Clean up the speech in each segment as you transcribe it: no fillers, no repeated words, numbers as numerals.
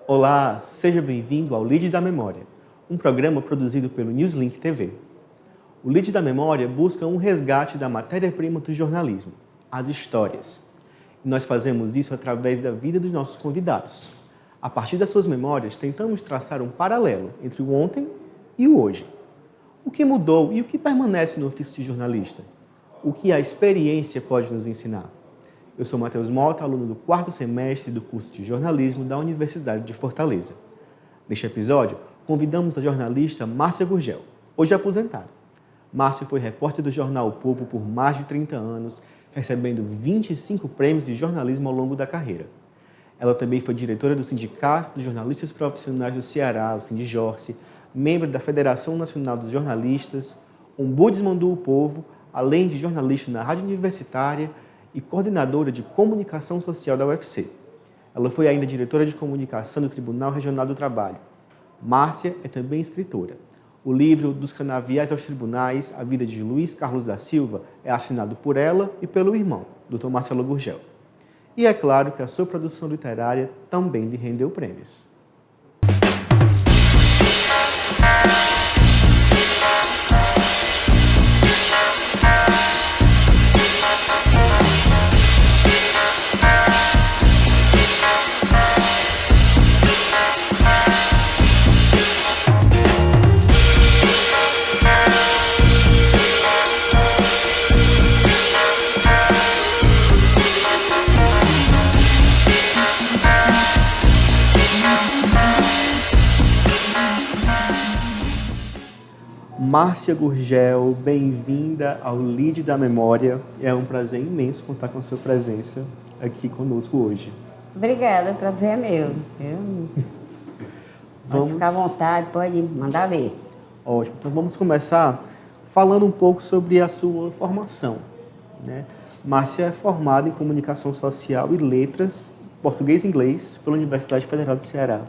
Olá, seja bem-vindo ao Lead da Memória, um programa produzido pelo Newslink TV. O Lead da Memória busca um resgate da matéria-prima do jornalismo, as histórias. E nós fazemos isso através da vida dos nossos convidados. A partir das suas memórias, tentamos traçar um paralelo entre o ontem e o hoje. O que mudou e o que permanece no ofício de jornalista? O que a experiência pode nos ensinar? Eu sou Matheus Mota, aluno do 4º semestre do curso de jornalismo da Universidade de Fortaleza. Neste episódio, convidamos a jornalista Márcia Gurgel, hoje aposentada. Márcia foi repórter do jornal O Povo por mais de 30 anos, recebendo 25 prêmios de jornalismo ao longo da carreira. Ela também foi diretora do Sindicato dos Jornalistas Profissionais do Ceará, o Sindijorce, membro da Federação Nacional dos Jornalistas, ombudsman do O Povo, além de jornalista na Rádio Universitária e coordenadora de comunicação social da UFC. Ela foi ainda diretora de comunicação do Tribunal Regional do Trabalho. Márcia é também escritora. O livro Dos Canaviais aos Tribunais, A Vida de Luiz Carlos da Silva, é assinado por ela e pelo irmão, Dr. Marcelo Gurgel. E é claro que a sua produção literária também lhe rendeu prêmios. Márcia Gurgel, bem-vinda ao Lead da Memória. É um prazer imenso contar com a sua presença aqui conosco hoje. Obrigada, o prazer é meu. Pode ficar à vontade, pode mandar ver. Ótimo, então vamos começar falando um pouco sobre a sua formação, né? Márcia é formada em Comunicação Social e Letras, Português e Inglês, pela Universidade Federal do Ceará.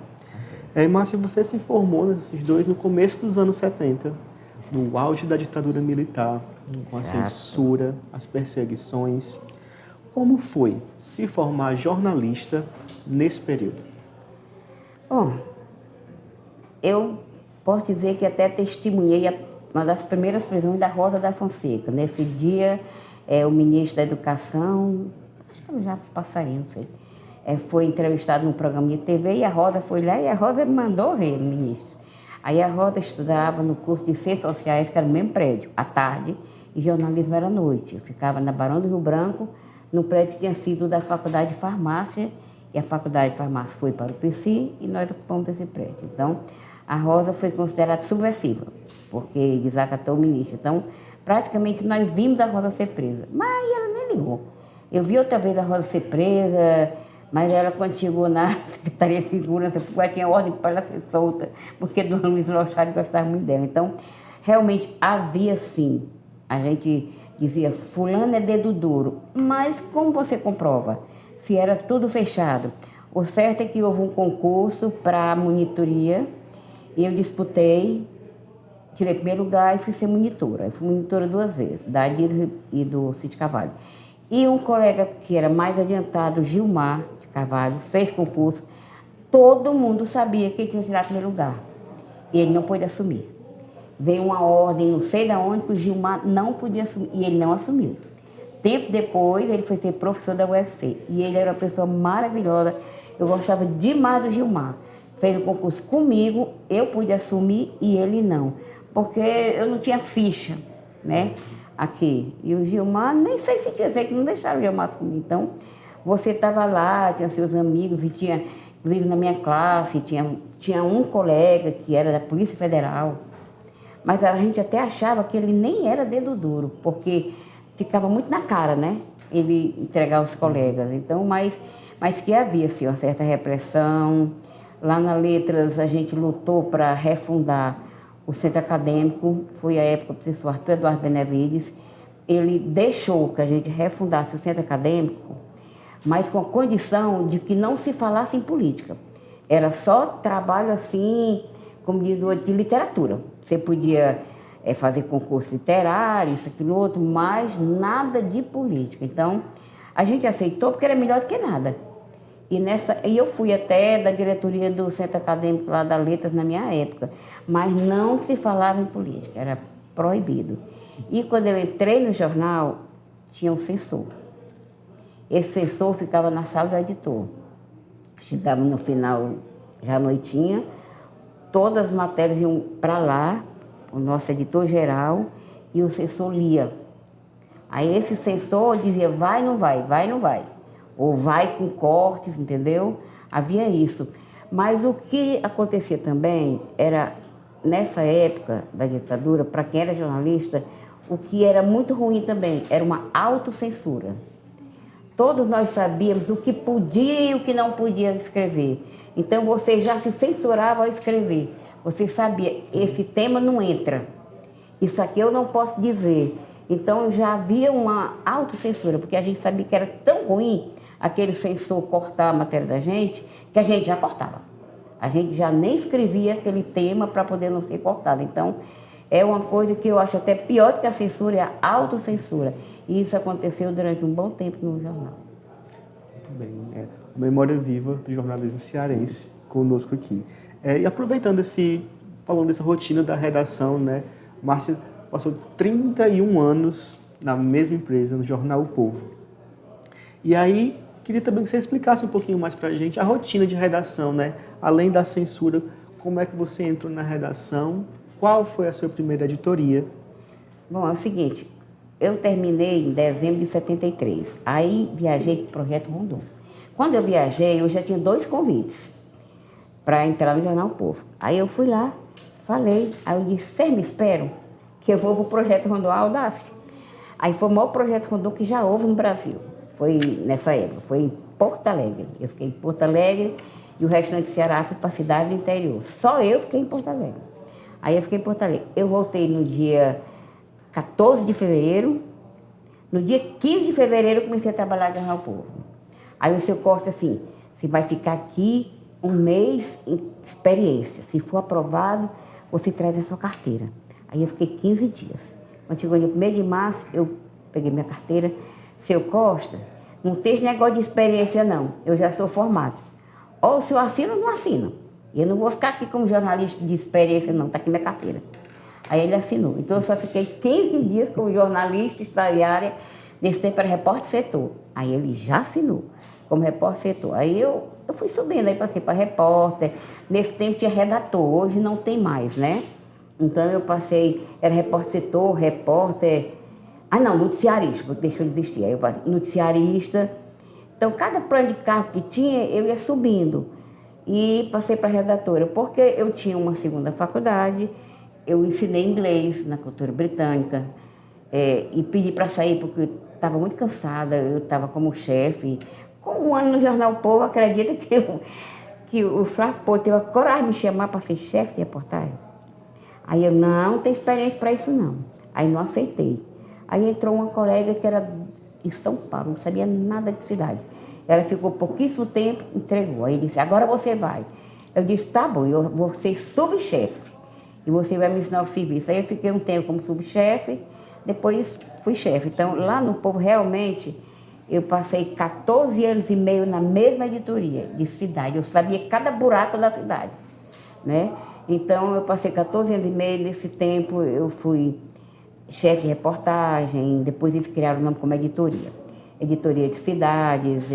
Márcia, você se formou nesses dois no começo dos anos 70, no auge da ditadura militar, com a censura, as perseguições. Como foi se formar jornalista nesse período? Bom, eu posso dizer que até testemunhei uma das primeiras prisões da Rosa da Fonseca. Nesse dia, o ministro da Educação, acho que eu já passaria, não sei, foi entrevistado num programa de TV e a Rosa foi lá e a Rosa mandou ver o ministro. Aí a Rosa estudava no curso de Ciências Sociais, que era no mesmo prédio, à tarde, e jornalismo era à noite. Eu ficava na Barão do Rio Branco, no prédio que tinha sido da Faculdade de Farmácia, e a Faculdade de Farmácia foi para o PC e nós ocupamos esse prédio. Então, a Rosa foi considerada subversiva, porque desacatou o ministro. Então, praticamente nós vimos a Rosa ser presa, mas ela nem ligou. Eu vi outra vez a Rosa ser presa, mas ela, quando chegou na Secretaria de Segurança, ela tinha ordem para ela ser solta, porque Dona Luísa Lostari gostava muito dela. Então, realmente havia sim. A gente dizia, fulano é dedo duro. Mas como você comprova? Se era tudo fechado. O certo é que houve um concurso para a monitoria, e eu disputei, tirei primeiro lugar e fui ser monitora. Eu fui monitora 2 vezes, da Adir e do Cid Carvalho. E um colega que era mais adiantado, Gilmar Carvalho, fez concurso, todo mundo sabia que ele tinha tirado primeiro lugar. E ele não pôde assumir. Veio uma ordem, não sei de onde, que o Gilmar não podia assumir, e ele não assumiu. Tempo depois, ele foi ser professor da UFC, e ele era uma pessoa maravilhosa, eu gostava demais do Gilmar. Fez o concurso comigo, eu pude assumir e ele não, porque eu não tinha ficha, né, aqui. E o Gilmar, nem sei se tinha, sei que não deixaram o Gilmar assumir, então... Você estava lá, tinha seus amigos, e tinha, inclusive na minha classe, tinha um colega que era da Polícia Federal, mas a gente até achava que ele nem era dedo duro, porque ficava muito na cara, né? Ele entregar os colegas. Então, mas que havia, assim, uma certa repressão. Lá na Letras, a gente lutou para refundar o centro acadêmico, foi a época do professor Arthur Eduardo Benevides. Ele deixou que a gente refundasse o centro acadêmico, mas com a condição de que não se falasse em política. Era só trabalho assim, como diz o outro, de literatura. Você podia fazer concurso literário, isso, aquilo, outro, mas nada de política. Então, a gente aceitou porque era melhor do que nada. E eu fui até da diretoria do Centro Acadêmico lá da Letras na minha época, mas não se falava em política, era proibido. E quando eu entrei no jornal, tinha um censor. Esse censor ficava na sala do editor. Chegava no final, já à noitinha, todas as matérias iam para lá, o nosso editor geral, e o censor lia. Aí esse censor dizia, vai, não vai, vai, não vai. Ou vai com cortes, entendeu? Havia isso. Mas o que acontecia também era, nessa época da ditadura, para quem era jornalista, o que era muito ruim também era uma autocensura. Todos nós sabíamos o que podia e o que não podia escrever. Então você já se censurava ao escrever. Você sabia, esse tema não entra. Isso aqui eu não posso dizer. Então já havia uma autocensura, porque a gente sabia que era tão ruim aquele censor cortar a matéria da gente, que a gente já cortava. A gente já nem escrevia aquele tema para poder não ser cortado. Então, é uma coisa que eu acho até pior do que a censura, é a autocensura. E isso aconteceu durante um bom tempo no jornal. Muito bem. A memória viva do jornalismo cearense conosco aqui. E aproveitando falando dessa rotina da redação, né? Márcia passou 31 anos na mesma empresa, no jornal O Povo. E aí, queria também que você explicasse um pouquinho mais para a gente a rotina de redação, né? Além da censura, como é que você entrou na redação? Qual foi a sua primeira editoria? Bom, é o seguinte, eu terminei em dezembro de 73. Aí viajei para o Projeto Rondon. Quando eu viajei, eu já tinha 2 convites para entrar no Jornal O Povo. Aí eu fui lá, falei, aí eu disse, vocês me esperam que eu vou para o Projeto Rondon Audácia. Aí foi o maior Projeto Rondon que já houve no Brasil. Foi nessa época, foi em Porto Alegre. Eu fiquei em Porto Alegre e o restante do Ceará foi para a cidade do interior. Só eu fiquei em Porto Alegre. Aí eu fiquei em Porto Alegre. Eu voltei no dia 14 de fevereiro. No dia 15 de fevereiro eu comecei a trabalhar no Jornal O Povo. Aí o seu corte assim, você vai ficar aqui um mês em experiência. Se for aprovado, você traz a sua carteira. Aí eu fiquei 15 dias. Quando chegou no dia 1º de março, eu peguei minha carteira. Seu Costa, não tem esse negócio de experiência, não. Eu já sou formado. Ou se eu assino, não assino. Eu não vou ficar aqui como jornalista de experiência, não. Está aqui minha carteira. Aí ele assinou. Então eu só fiquei 15 dias como jornalista estagiária. Nesse tempo era repórter setor. Aí ele já assinou como repórter setor. Aí eu fui subindo, aí passei para repórter. Nesse tempo tinha redator, hoje não tem mais, né? Então eu passei, era repórter setor, repórter... não, noticiarista, porque deixou de existir. Aí eu passei noticiarista. Então, cada plano de cargo que tinha, eu ia subindo. E passei para redatora, porque eu tinha uma segunda faculdade, eu ensinei inglês na cultura britânica, e pedi para sair porque estava muito cansada, eu estava como chefe. Com um ano no Jornal O Povo, acredita que o Flávio Porto teve a coragem de me chamar para ser chefe de reportagem? Aí eu, não tenho experiência para isso não. Aí não aceitei. Aí entrou uma colega que era em São Paulo, não sabia nada de cidade. Ela ficou pouquíssimo tempo, entregou. Aí disse, agora você vai. Eu disse, tá bom, eu vou ser subchefe. E você vai me ensinar o serviço. Aí eu fiquei um tempo como subchefe, depois fui chefe. Então, lá no Povo, realmente, eu passei 14 anos e meio na mesma editoria de cidade. Eu sabia cada buraco da cidade, né? Então, eu passei 14 anos e meio. Nesse tempo, eu fui chefe de reportagem, depois eles criaram o nome como editoria. Editoria de cidades,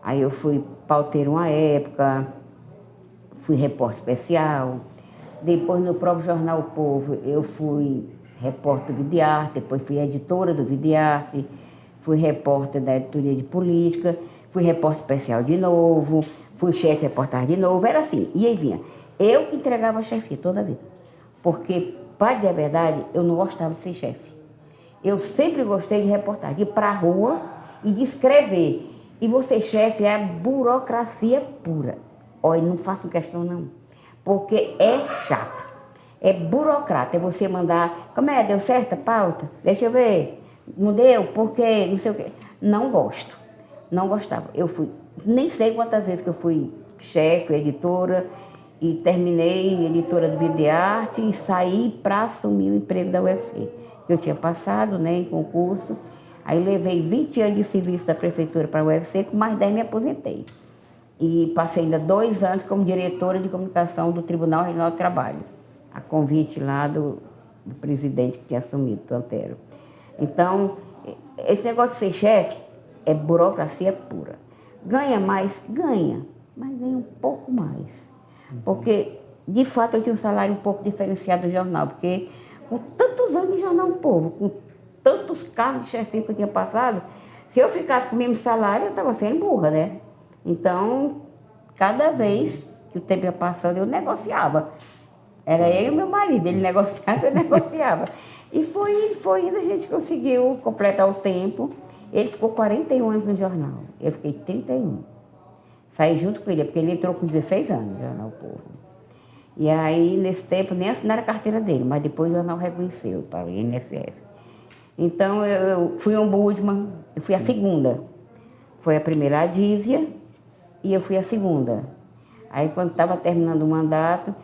aí eu fui pauteiro uma época, fui repórter especial. Depois, no próprio Jornal O Povo, eu fui repórter do Vidiarte, depois fui editora do Vidiarte, fui repórter da editoria de política, fui repórter especial de novo, fui chefe de reportagem de novo, era assim, e aí vinha. Eu que entregava a chefia toda a vida, porque, para dizer a verdade, eu não gostava de ser chefe. Eu sempre gostei de reportar, de ir para a rua e de escrever. E você, chefe, é burocracia pura. Olha, não faço questão não, porque é chato. É burocrata, é você mandar, como é, deu certo a pauta? Deixa eu ver, não deu, por quê, não sei o quê. Não gosto, não gostava. Eu fui, nem sei quantas vezes que eu fui chefe, editora, e terminei editora do Vidiarte e saí para assumir o emprego da UFC. Eu tinha passado, né, em concurso, aí levei 20 anos de serviço da prefeitura para a UFC, com mais 10 me aposentei. e passei ainda 2 anos como diretora de comunicação do Tribunal Regional do Trabalho, a convite lá do presidente que tinha assumido, do Antero. Então, esse negócio de ser chefe é burocracia pura. Ganha mais? Ganha, mas ganha um pouco mais. Porque, de fato, eu tinha um salário um pouco diferenciado do jornal, porque com tantos anos de Jornal do Povo, com tantos cargos de chefia que eu tinha passado, se eu ficasse com o mesmo salário, eu estava sendo burra, né? Então, cada vez que o tempo ia passando, eu negociava. Era eu e o meu marido, ele negociava, eu negociava. E foi indo, a gente conseguiu completar o tempo. Ele ficou 41 anos no jornal, eu fiquei 31. Saí junto com ele, porque ele entrou com 16 anos no Jornal do Povo. E aí, nesse tempo, nem assinaram a carteira dele, mas depois o jornal reconheceu para o INSS. Então, eu fui ombudsman, eu fui a segunda. Foi a primeira a Dízia e eu fui a segunda. Aí, quando estava terminando o mandato,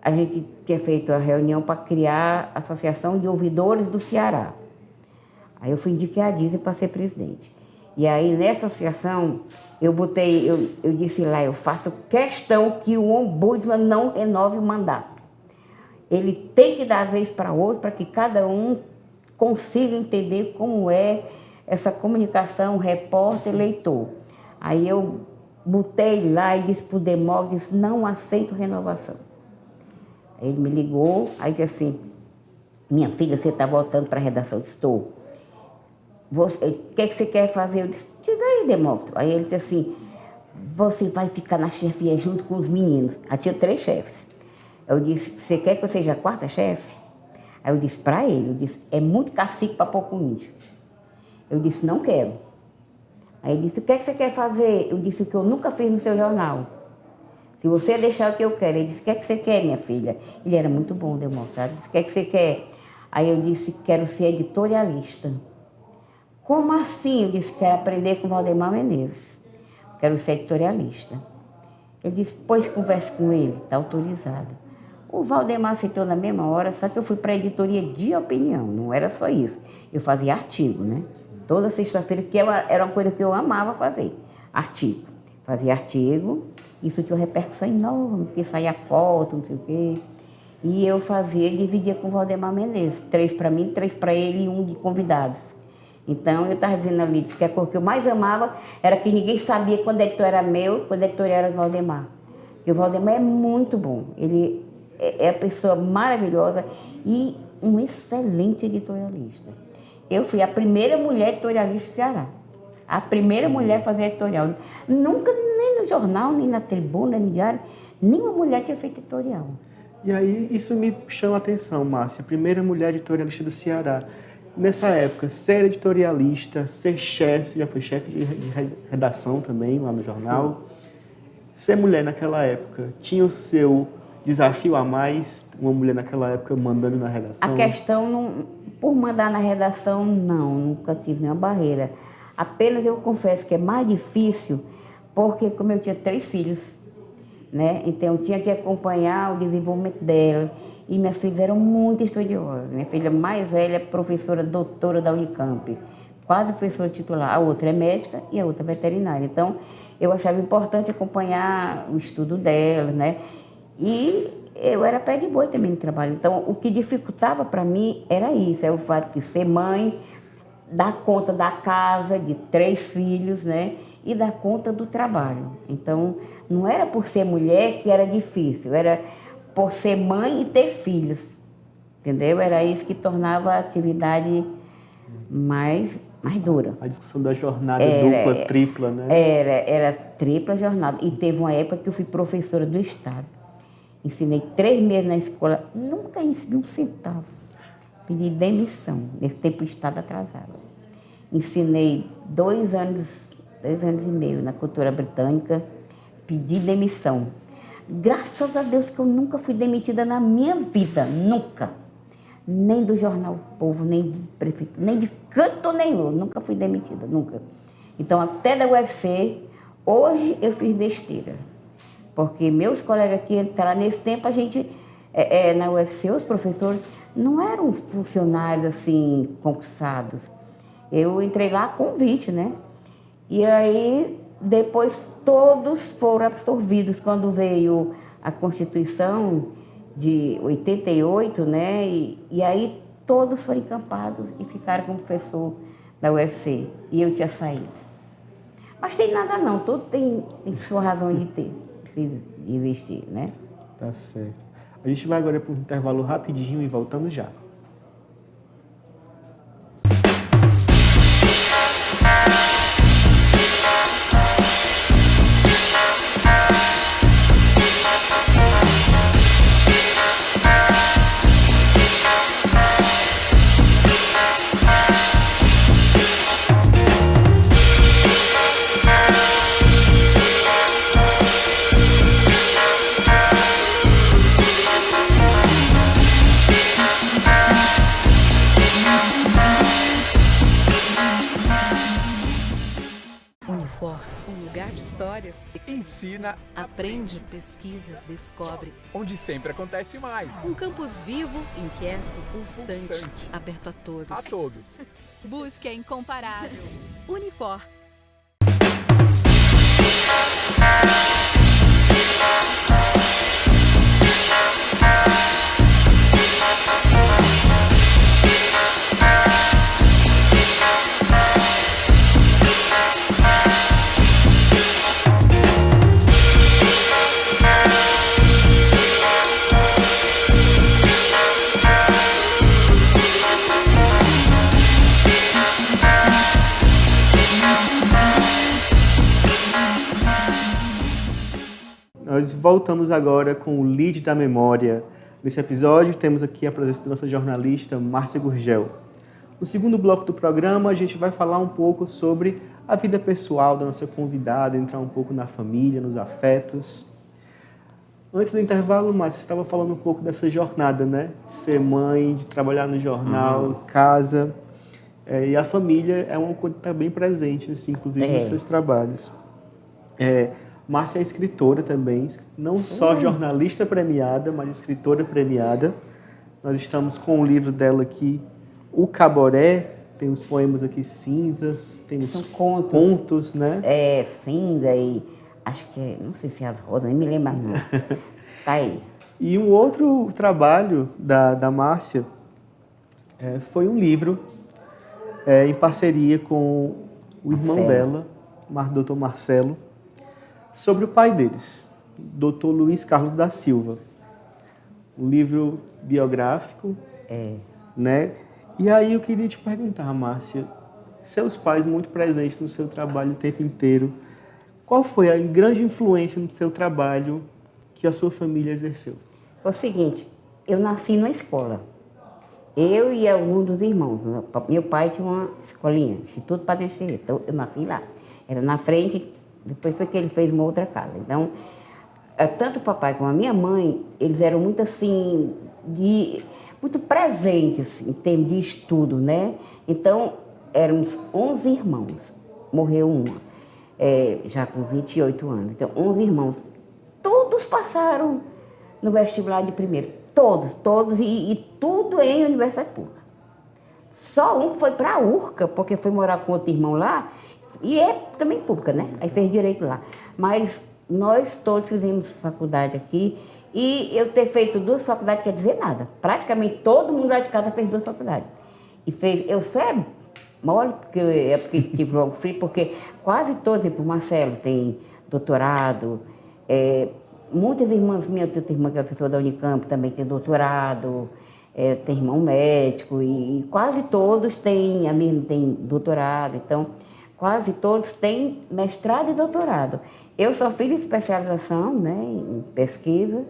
a gente tinha feito a reunião para criar a Associação de Ouvidores do Ceará. Aí eu fui indicar a Dízia para ser presidente. E aí, nessa associação, eu disse lá, eu faço questão que o ombudsman não renove o mandato. Ele tem que dar a vez para outro, para que cada um consiga entender como é essa comunicação repórter-leitor. Aí eu botei lá e disse para o Demócrito, disse, não aceito renovação. Aí ele me ligou, aí disse assim, minha filha, você está voltando para a redação? Eu disse, estou. O que você quer fazer? Eu disse, diga aí, Demócrito. Aí ele disse assim, você vai ficar na chefia junto com os meninos. Aí tinha 3 chefes. Eu disse, você quer que eu seja a 4ª chefe? Aí eu disse para ele, eu disse, é muito cacique para pouco índio. Eu disse, não quero. Aí ele disse, o que você quer fazer? Eu disse, o que eu nunca fiz no seu jornal. Se você deixar o que eu quero. Ele disse, o que você quer, minha filha? Ele era muito bom, Demócrito. Ele disse, o que você quer? Aí eu disse, quero ser editorialista. Como assim? Eu disse, quero aprender com Valdemar Menezes. Quero ser editorialista. Ele disse, pois converse com ele, está autorizado. O Valdemar aceitou na mesma hora, só que eu fui para a editoria de opinião, não era só isso. Eu fazia artigo, né? Toda sexta-feira, que era uma coisa que eu amava fazer, artigo. Fazia artigo, isso tinha uma repercussão enorme, porque saía foto, não sei o quê. E eu fazia e dividia com o Valdemar Menezes, 3 para mim, 3 para ele e 1 de convidados. Então, eu estava dizendo ali que a coisa que eu mais amava era que ninguém sabia quando o editor era meu, quando o editor era o Valdemar. E o Valdemar é muito bom, ele é a pessoa maravilhosa e um excelente editorialista. Eu fui a primeira mulher editorialista do Ceará. A primeira mulher a fazer editorial. Nunca, nem no jornal, nem na tribuna, nem no diário, nenhuma mulher tinha feito editorial. E aí, isso me chama a atenção, Márcia. Primeira mulher editorialista do Ceará. Nessa época, ser editorialista, ser chefe, você já foi chefe de redação também lá no jornal. Sim. Ser mulher naquela época, tinha o seu desafio a mais, uma mulher naquela época mandando na redação? A questão, não, por mandar na redação, não, nunca tive nenhuma barreira. Apenas eu confesso que é mais difícil, porque como eu tinha 3 filhos, né? Então eu tinha que acompanhar o desenvolvimento dela. E minhas filhas eram muito estudiosas. Minha filha mais velha é professora doutora da Unicamp, quase professora titular. A outra é médica e a outra é veterinária. Então, eu achava importante acompanhar o estudo delas, né? E eu era pé de boi também no trabalho. Então, o que dificultava para mim era isso, era o fato de ser mãe, dar conta da casa, de 3 filhos, né? E dar conta do trabalho. Então, não era por ser mulher que era difícil, era por ser mãe e ter filhos, entendeu? Era isso que tornava a atividade mais dura. A discussão da jornada dupla, tripla, né? Era tripla jornada. E teve uma época que eu fui professora do Estado. Ensinei 3 meses na escola, nunca recebi um centavo. Pedi demissão, nesse tempo o Estado atrasava. Ensinei 2 anos e meio na cultura britânica, pedi demissão. Graças a Deus que eu nunca fui demitida na minha vida, nunca. Nem do Jornal Povo, nem do prefeito, nem de canto nenhum, nunca fui demitida, nunca. Então, até da UFC, hoje eu fiz besteira. Porque meus colegas que entraram nesse tempo, a gente, na UFC, os professores não eram funcionários assim, concursados. Eu entrei lá a convite, né? E aí depois todos foram absorvidos quando veio a Constituição de 88, né? E aí todos foram encampados e ficaram como professor da UFC. E eu tinha saído. Mas tem nada não, tudo tem sua razão de ter, precisa de existir, né? Tá certo. A gente vai agora para um intervalo rapidinho e voltamos já. Unifor, um lugar de histórias. Ensina, Aprende, pesquisa, descobre. onde sempre acontece mais. Um campus vivo, inquieto, pulsante, Pulsante. aberto a todos. A todos. Busque é incomparável. Unifor. Nós voltamos agora com o Lead da Memória. Nesse episódio, temos aqui a presença da nossa jornalista Márcia Gurgel. No segundo bloco do programa, a gente vai falar um pouco sobre a vida pessoal da nossa convidada, entrar um pouco na família, nos afetos. Antes do intervalo, Márcia, você estava falando um pouco dessa jornada, né? De ser mãe, de trabalhar no jornal, casa. E a família é uma coisa que está bem presente, assim, inclusive nos seus trabalhos. Márcia é escritora também, não só jornalista premiada, mas escritora premiada. Nós estamos com o livro dela aqui, O Caboré, tem os poemas aqui cinzas, tem os contos, né? Cinza e acho que, não sei se é as rosas, nem me lembro não. Tá aí. E um outro trabalho da Márcia foi um livro em parceria com o irmão dela, Dr. Marcelo, sobre o pai deles, Dr. Luiz Carlos da Silva. Um livro biográfico, né? E aí eu queria te perguntar, Márcia, seus pais muito presentes no seu trabalho o tempo inteiro, qual foi a grande influência no seu trabalho que a sua família exerceu? É o seguinte, eu nasci numa escola. Eu e alguns dos irmãos. Meu pai tinha uma escolinha, Instituto Padre Anchieta. Então eu nasci lá. Era na frente, depois foi que ele fez uma outra casa. Então, tanto o papai como a minha mãe, eles eram muito assim, muito presentes em termos de estudo, né? Então, éramos 11 irmãos. Morreu uma, já com 28 anos. Então, 11 irmãos. Todos passaram no vestibular de primeiro. Todos, e tudo em universidade pública. Só um foi para a URCA, porque foi morar com outro irmão lá, e é também pública, né? Aí fez direito lá. Mas nós todos fizemos faculdade aqui, e eu ter feito 2 faculdades quer dizer nada. Praticamente todo mundo lá de casa fez 2 faculdades. E fez, eu só mole, porque tive logo frio, porque quase todos, tipo, o Marcelo tem doutorado, muitas irmãs minhas, eu tenho irmã que é professora da Unicamp, também tem doutorado, tem irmão médico, e quase todos têm, a minha tem doutorado, então quase todos têm mestrado e doutorado. Eu só fiz especialização, né, em pesquisa,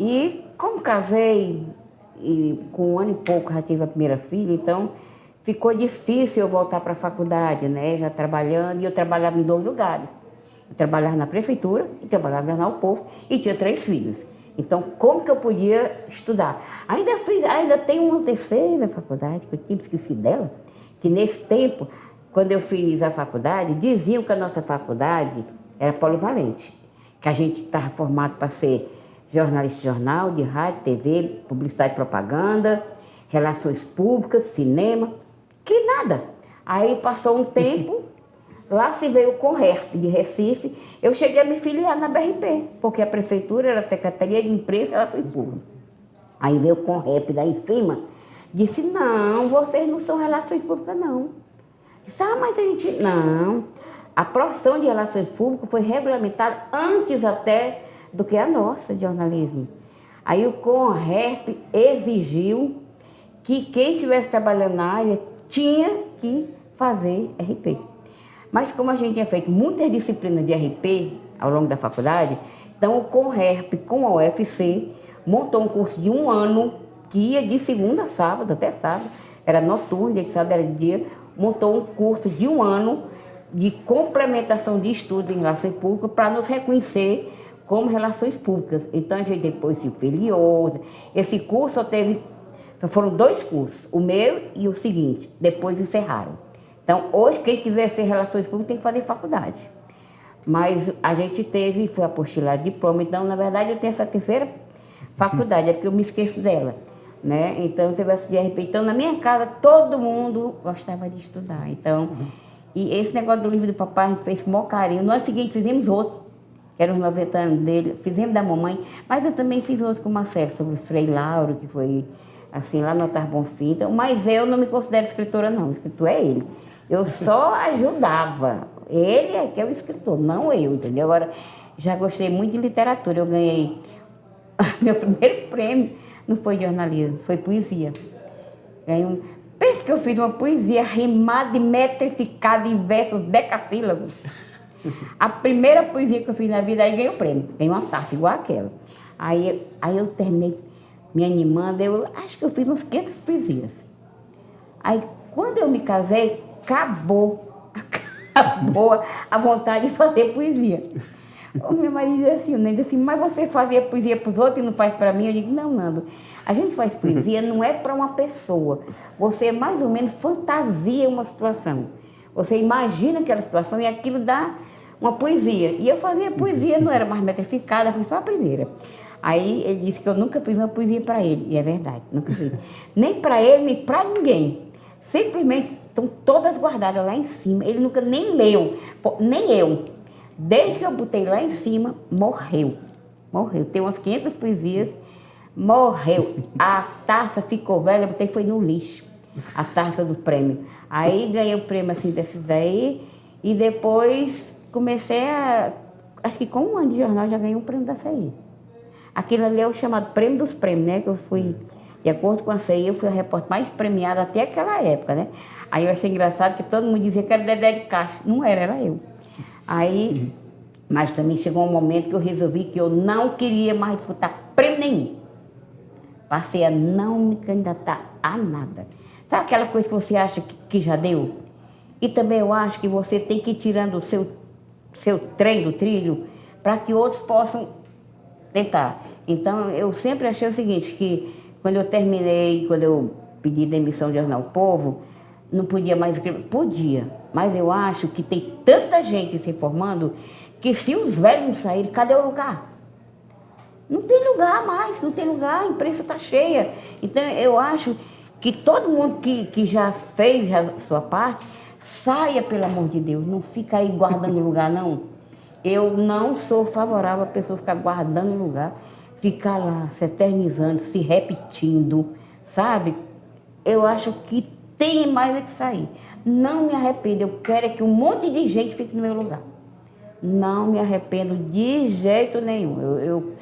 e como casei, e com 1 ano e pouco já tive a primeira filha, então ficou difícil eu voltar para a faculdade, né, já trabalhando, e eu trabalhava em 2 lugares. Eu trabalhava na prefeitura e trabalhava no Jornal O Povo e tinha 3 filhos. Então, como que eu podia estudar? Ainda tem uma terceira faculdade, que eu tinha esquecido dela, que nesse tempo, quando eu fiz a faculdade, diziam que a nossa faculdade era polivalente, que a gente estava formado para ser jornalista de jornal, de rádio, TV, publicidade e propaganda, relações públicas, cinema, que nada. Aí passou um tempo, Lá se veio o Conherp de Recife, eu cheguei a me filiar na BRP, porque a prefeitura era a Secretaria de Imprensa e Relações Públicas. Aí veio o Conherp lá em cima, disse, não, vocês não são relações públicas, não. Disse, mas a gente... Não, a profissão de relações públicas foi regulamentada antes até do que a nossa, de jornalismo. Aí o Conherp exigiu que quem estivesse trabalhando na área tinha que fazer RP. Mas como a gente tinha feito muitas disciplinas de RP ao longo da faculdade, então o Conherp com a UFC montou um curso de 1 ano, que ia de segunda a sábado, até sábado, era noturno, dia de sábado era de dia, montou um curso de 1 ano de complementação de estudos em relações públicas para nos reconhecer como relações públicas. Então a gente depois se filiou. Esse curso só foram 2 cursos, o meu e o seguinte, depois encerraram. Então, hoje, quem quiser ser relações públicas tem que fazer faculdade. Mas a gente foi apostilar de diploma, então, na verdade, eu tenho essa terceira faculdade, é porque eu me esqueço dela, né? Então, teve essa de RP. Então, na minha casa, todo mundo gostava de estudar. Então, e esse negócio do livro do papai, a gente fez com o maior carinho. No ano seguinte, fizemos outro, que eram os 90 anos dele, fizemos da mamãe, mas eu também fiz outro com o Marcelo, sobre o Frei Lauro, que foi, assim, lá no Altar Bonfim. Então, mas eu não me considero escritora, não. O escritor é ele. Eu só ajudava. Ele é que é o escritor, não eu, entendeu? Agora, já gostei muito de literatura. Eu ganhei... Meu primeiro prêmio não foi jornalismo, foi poesia. Pensa que eu fiz uma poesia rimada e metrificada em versos decassílabos. A primeira poesia que eu fiz na vida, aí ganhei o prêmio. Ganhei uma taça igual aquela. Aí eu terminei me animando. Eu acho que eu fiz umas 500 poesias. Aí, quando eu me casei, acabou a vontade de fazer poesia. O meu marido disse assim, né? Ele disse assim, mas você fazia poesia para os outros e não faz para mim? Eu digo, não, Nando, a gente faz poesia não é para uma pessoa. Você mais ou menos fantasia uma situação. Você imagina aquela situação e aquilo dá uma poesia. E eu fazia poesia, não era mais metrificada, foi só a primeira. Aí ele disse que eu nunca fiz uma poesia para ele, e é verdade, nunca fiz. Nem para ele, nem para ninguém. Simplesmente estão todas guardadas lá em cima. Ele nunca nem leu, nem eu. Desde que eu botei lá em cima, morreu. Morreu. Tem umas 500 poesias, morreu. A taça ficou velha, eu botei foi no lixo. A taça do prêmio. Aí ganhei o prêmio assim desses aí. E depois comecei a... Acho que com 1 ano de jornal já ganhei um prêmio da CI. Aquilo ali é o chamado Prêmio dos Prêmios, né? Que eu fui... De acordo com a CI, eu fui a repórter mais premiada até aquela época, né? Aí eu achei engraçado que todo mundo dizia que era Dedé de Castro. Não era, era eu. Aí, mas também chegou um momento que eu resolvi que eu não queria mais disputar prêmio nenhum. Passei a não me candidatar a nada. Sabe aquela coisa que você acha que já deu? E também eu acho que você tem que ir tirando o seu trem do trilho para que outros possam tentar. Então, eu sempre achei o seguinte, que quando eu terminei, quando eu pedi demissão de Jornal Povo, não podia mais escrever. Podia, mas eu acho que tem tanta gente se formando que se os velhos não saírem, cadê o lugar? Não tem lugar mais, não tem lugar, a imprensa está cheia. Então, eu acho que todo mundo que já fez a sua parte, saia, pelo amor de Deus, não fica aí guardando lugar, não. Eu não sou favorável a pessoa ficar guardando lugar, ficar lá se eternizando, se repetindo, sabe? Eu acho que tem mais é que sair. Não me arrependo, eu quero é que um monte de gente fique no meu lugar. Não me arrependo de jeito nenhum.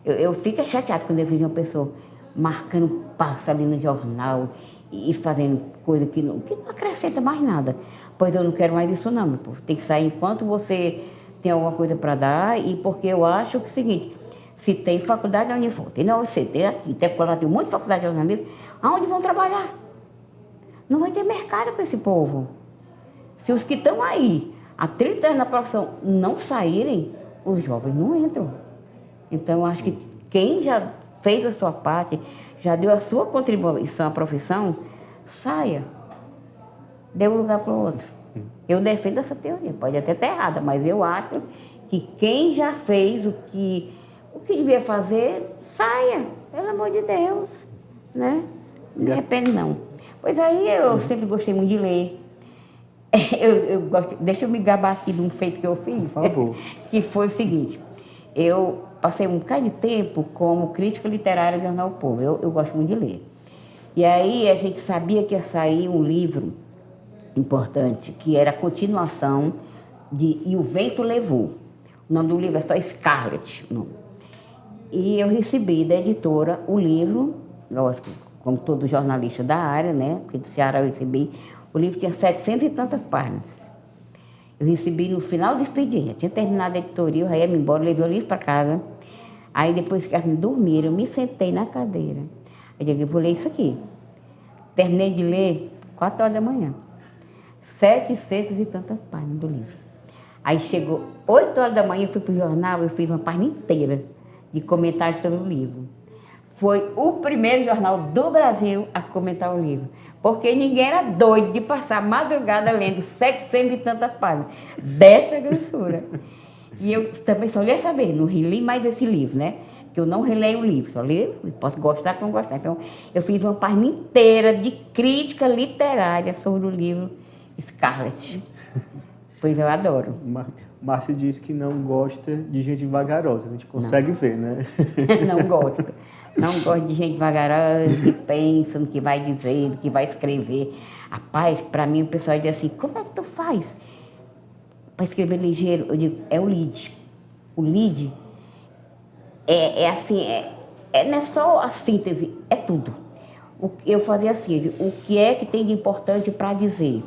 Eu fico chateada quando eu vejo uma pessoa marcando passo ali no jornal e fazendo coisa que não acrescenta mais nada. Pois eu não quero mais isso não, meu povo. Tem que sair enquanto você tem alguma coisa para dar, e porque eu acho que é o seguinte, se tem faculdade, onde for, tem na UC, tem aqui, tem um monte de faculdade de jornalismo, aonde vão trabalhar? Não vai ter mercado para esse povo. Se os que estão aí, há 30 anos na profissão, não saírem, os jovens não entram. Então, eu acho que quem já fez a sua parte, já deu a sua contribuição à profissão, saia. Dê um lugar para o outro. Eu defendo essa teoria, pode até estar errada, mas eu acho que quem já fez o que devia fazer, saia, pelo amor de Deus, né? Não me arrependo, não. Pois aí eu sempre gostei muito de ler. Deixa eu me gabar aqui de um feito que eu fiz. Por favor. Que foi o seguinte, eu passei um bocado de tempo como crítica literária do Jornal O Povo, eu gosto muito de ler. E aí a gente sabia que ia sair um livro importante, que era a continuação de E o Vento Levou. O nome do livro é só Scarlet. Não. E eu recebi da editora o livro, lógico, como todo jornalista da área, né? Porque do Ceará eu recebi, o livro tinha 700 e tantas páginas. Eu recebi no final do expediente, tinha terminado a editoria, eu ia me embora, levei o livro para casa. Aí depois que elas me dormiram, eu me sentei na cadeira. Eu digo, eu vou ler isso aqui. Terminei de ler 4 horas da manhã. 700 e tantas páginas do livro. Aí chegou 8 horas da manhã, eu fui para o jornal, eu fiz uma página inteira de comentários sobre o livro. Foi o primeiro jornal do Brasil a comentar o livro. Porque ninguém era doido de passar a madrugada lendo 700 e tantas páginas dessa grossura. E eu também só li essa vez, não reli mais esse livro, né? Que eu não releio o livro, só leio, posso gostar ou não gostar. Então, eu fiz uma página inteira de crítica literária sobre o livro Scarlet. Pois eu adoro. Márcia diz que não gosta de gente vagarosa, a gente consegue ver, né? Não gosto. Não gosto de gente vagarosa, que pensa no que vai dizer, no que vai escrever. Rapaz, para mim o pessoal diz assim, como é que tu faz para escrever ligeiro? Eu digo, é o lead. O lead é assim, não é só a síntese, é tudo. Eu fazia assim, o que é que tem de importante para dizer?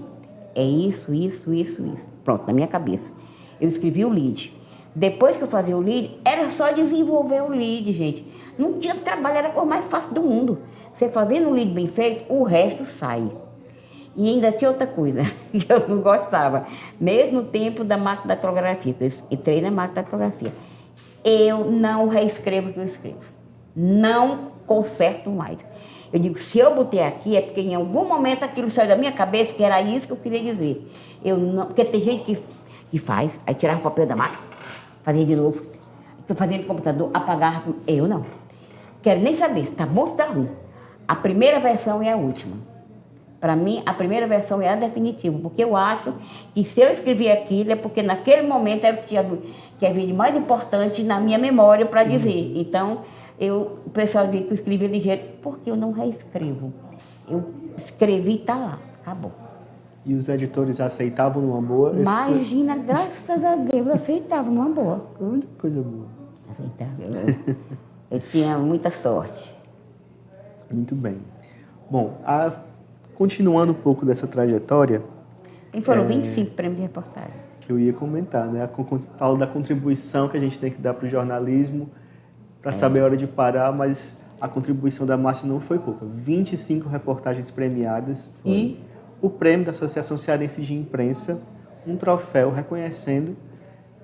É isso, isso, isso, isso. Pronto, na minha cabeça. Eu escrevi o lead. Depois que eu fazia o lead, era só desenvolver o lead, gente. Não tinha trabalho, era a coisa mais fácil do mundo. Você fazendo um lead bem feito, o resto sai. E ainda tinha outra coisa que eu não gostava. Mesmo tempo da máquina da datilografia, que eu entrei na máquina da datilografia, eu não reescrevo o que eu escrevo. Não conserto mais. Eu digo, se eu botei aqui, é porque em algum momento aquilo saiu da minha cabeça, que era isso que eu queria dizer. Eu não, porque tem gente que faz, aí tirava o papel da máquina, fazia de novo, fazia no computador, apagava. Eu não. Quero nem saber se está bom ou se está ruim. A primeira versão é a última. Para mim, a primeira versão é a definitiva, porque eu acho que se eu escrevi aquilo é porque naquele momento era o que havia de mais importante na minha memória para dizer. Então, o pessoal dizia que eu escrevi ligeiro, porque eu não reescrevo. Eu escrevi e está lá, acabou. E os editores aceitavam numa boa? Imagina, graças a Deus, aceitavam numa boa. Coisa boa. Aceitavam. Eu tinha muita sorte. Muito bem. Bom, continuando um pouco dessa trajetória... E foram 25 prêmios de reportagem. Que eu ia comentar, né? Fala da contribuição que a gente tem que dar para o jornalismo, para saber a hora de parar, mas a contribuição da Márcia não foi pouca. 25 reportagens premiadas. E o prêmio da Associação Cearense de Imprensa, um troféu reconhecendo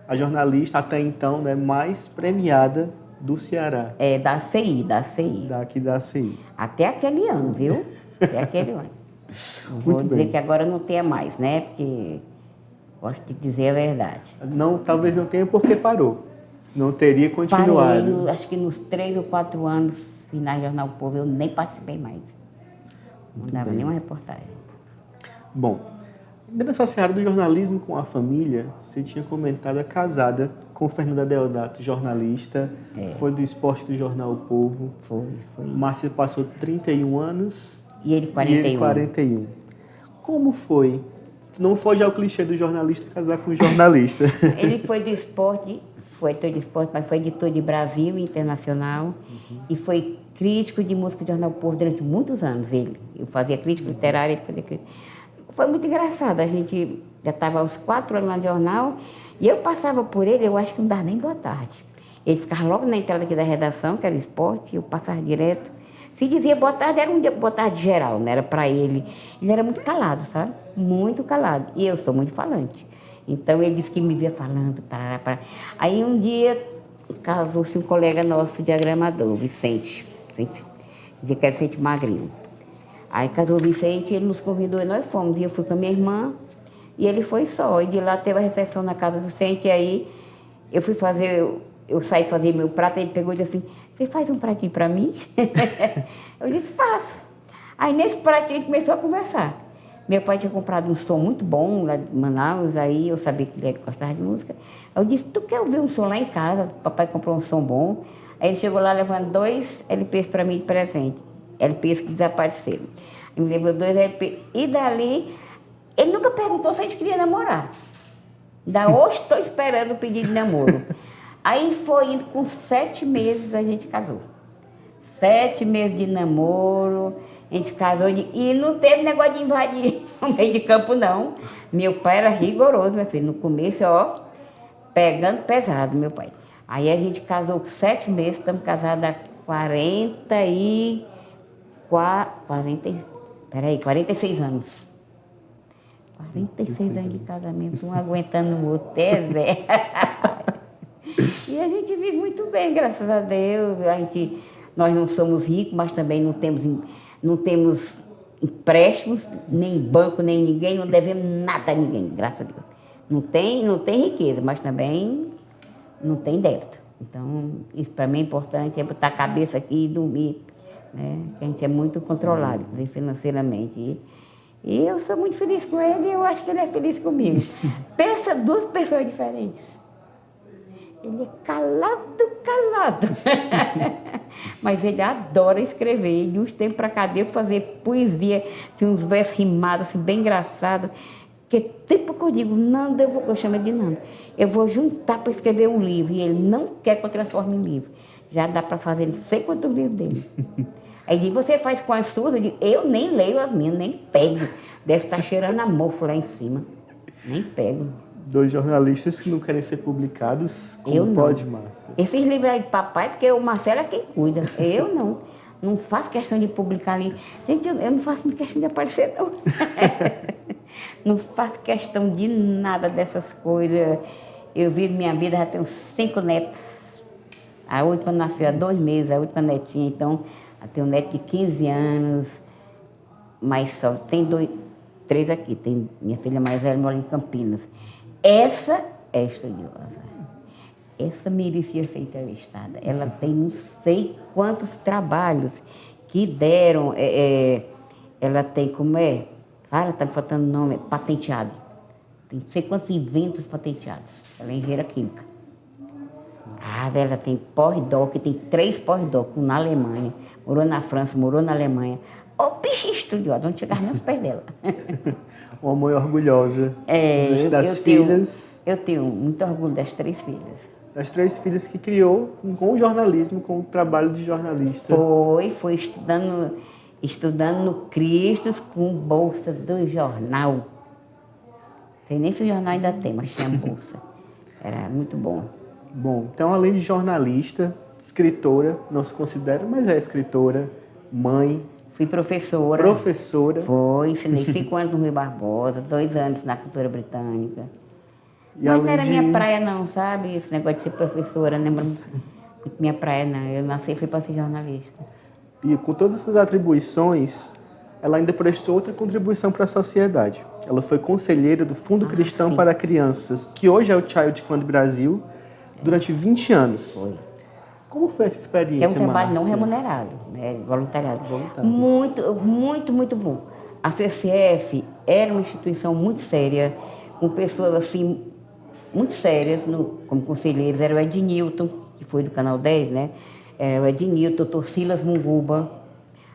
a jornalista até então, né, mais premiada do Ceará. Da ACI. Daqui da ACI. Até aquele ano, viu? Até aquele ano. Vou dizer que agora não tenha mais, né? Porque gosto de dizer a verdade. Não, talvez não tenha porque parou. Não teria continuado. Parei, acho que nos 3 ou 4 anos finais do Jornal O Povo, eu nem participei mais. Não dava nenhuma reportagem. Bom, nessa seara do jornalismo com a família, você tinha comentado a casada com Fernanda Deodato, jornalista, foi do esporte do Jornal O Povo. Foi. Márcia passou 31 anos. E ele 41. Como foi? Não foge ao clichê do jornalista casar com jornalista. Ele foi do esporte, mas foi editor de Brasil e Internacional. E foi crítico de música do Jornal O Povo durante muitos anos, ele. Eu fazia crítica literária, ele fazia crítica. Foi muito engraçado, a gente já estava aos 4 anos no jornal, e eu passava por ele, eu acho que não dava nem boa tarde. Ele ficava logo na entrada aqui da redação, que era o esporte, eu passava direto. Se dizia boa tarde, era um dia boa tarde geral, não era para ele. Ele era muito calado, sabe? Muito calado. E eu sou muito falante. Então, ele disse que me via falando, parará. Aí, um dia, casou-se um colega nosso, diagramador, Vicente. Dizia que era Vicente Magrinho. Aí, casou o Vicente, ele nos convidou e nós fomos. E eu fui com a minha irmã, e ele foi só. E de lá teve a recepção na casa do Vicente, e aí eu fui fazer... Eu saí fazer meu prato, ele pegou e disse assim, você faz um pratinho para mim? Eu disse, faço. Aí nesse pratinho a gente começou a conversar. Meu pai tinha comprado um som muito bom lá de Manaus, aí eu sabia que ele gostava de música. Eu disse, tu quer ouvir um som lá em casa? Papai comprou um som bom. Aí ele chegou lá levando 2 LPs para mim de presente. LPs que desapareceram. Ele me levou 2 LPs. E dali, ele nunca perguntou se a gente queria namorar. Ainda hoje estou esperando o pedido de namoro. Aí foi indo, com 7 meses a gente casou. 7 meses de namoro, a gente casou e não teve negócio de invadir o meio de campo, não. Meu pai era rigoroso, meu filho. No começo, ó, pegando pesado, meu pai. Aí a gente casou com 7 meses, estamos casados há 46 anos. 46 anos de casamento, um aguentando o outro, até velho. E a gente vive muito bem, graças a Deus. Nós não somos ricos, mas também não temos empréstimos, nem banco, nem ninguém, não devemos nada a ninguém, graças a Deus. Não tem riqueza, mas também não tem débito. Então, isso para mim é importante, é botar a cabeça aqui e dormir, né? Que a gente é muito controlado financeiramente. E eu sou muito feliz com ele e eu acho que ele é feliz comigo. Pensa 2 pessoas diferentes. Ele é calado. Mas ele adora escrever. De uns tempos para cá deu para fazer poesia, tem uns versos rimados, assim, bem engraçados. Que tempo que eu digo, Nanda, eu chamo ele de Nanda, eu vou juntar para escrever um livro. E ele não quer que eu transforme em livro. Já dá para fazer não sei quantos livros dele. Aí ele diz, você faz com as suas? Eu digo, eu nem leio as minhas, nem pego. Deve estar cheirando a mofo lá em cima. Nem pego. 2 jornalistas que não querem ser publicados, como Eu não. pode, Márcia? Esses livros aí de papai, porque o Marcelo é quem cuida. Eu não. Não faço questão de publicar ali. Gente, eu não faço questão de aparecer, não. Não faço questão de nada dessas coisas. Eu vivo minha vida, já tenho 5 netos. A última nasceu há 2 meses, a última netinha. Então, eu tenho um neto de 15 anos. Mas só tem 3 aqui. Tem minha filha mais velha, mora em Campinas. Essa é estudiosa. Essa merecia ser entrevistada. Ela tem não sei quantos trabalhos que deram. Ela tem, como é? Fala, tá me faltando nome, patenteado. Tem não sei quantos inventos patenteados. Ela é engenheira química. Ela tem pós-doc, tem 3 pós-doc, um na Alemanha. Morou na França, morou na Alemanha. Ô, bicho estudiosa, não chegar nem aos pés dela. Uma mãe orgulhosa das filhas. Eu tenho muito orgulho das 3 filhas. Das 3 filhas que criou com o jornalismo, com o trabalho de jornalista. Foi estudando no Cristos com bolsa do jornal. Não sei nem se o jornal ainda tem, mas tinha bolsa. Era muito bom. Bom, então além de jornalista, escritora, não se considera, mas é escritora, mãe. Fui professora. Ensinei 5 anos no Rui Barbosa, 2 anos na cultura britânica. Mas não era minha praia não, sabe? Esse negócio de ser professora, não era muito minha praia não. Eu nasci e fui para ser jornalista. E com todas essas atribuições, ela ainda prestou outra contribuição para a sociedade. Ela foi conselheira do Fundo Cristão para Crianças, que hoje é o Child Fund Brasil, durante 20 anos. Foi. Como foi essa experiência, É um trabalho não Márcia? remunerado, né? Voluntariado. Voluntário. Muito bom. A CCF era uma instituição muito séria, com pessoas assim, muito sérias, como conselheiros. Era o Ednilton, que foi do Canal 10, né? Era o Ednilton, o Dr. Silas Munguba.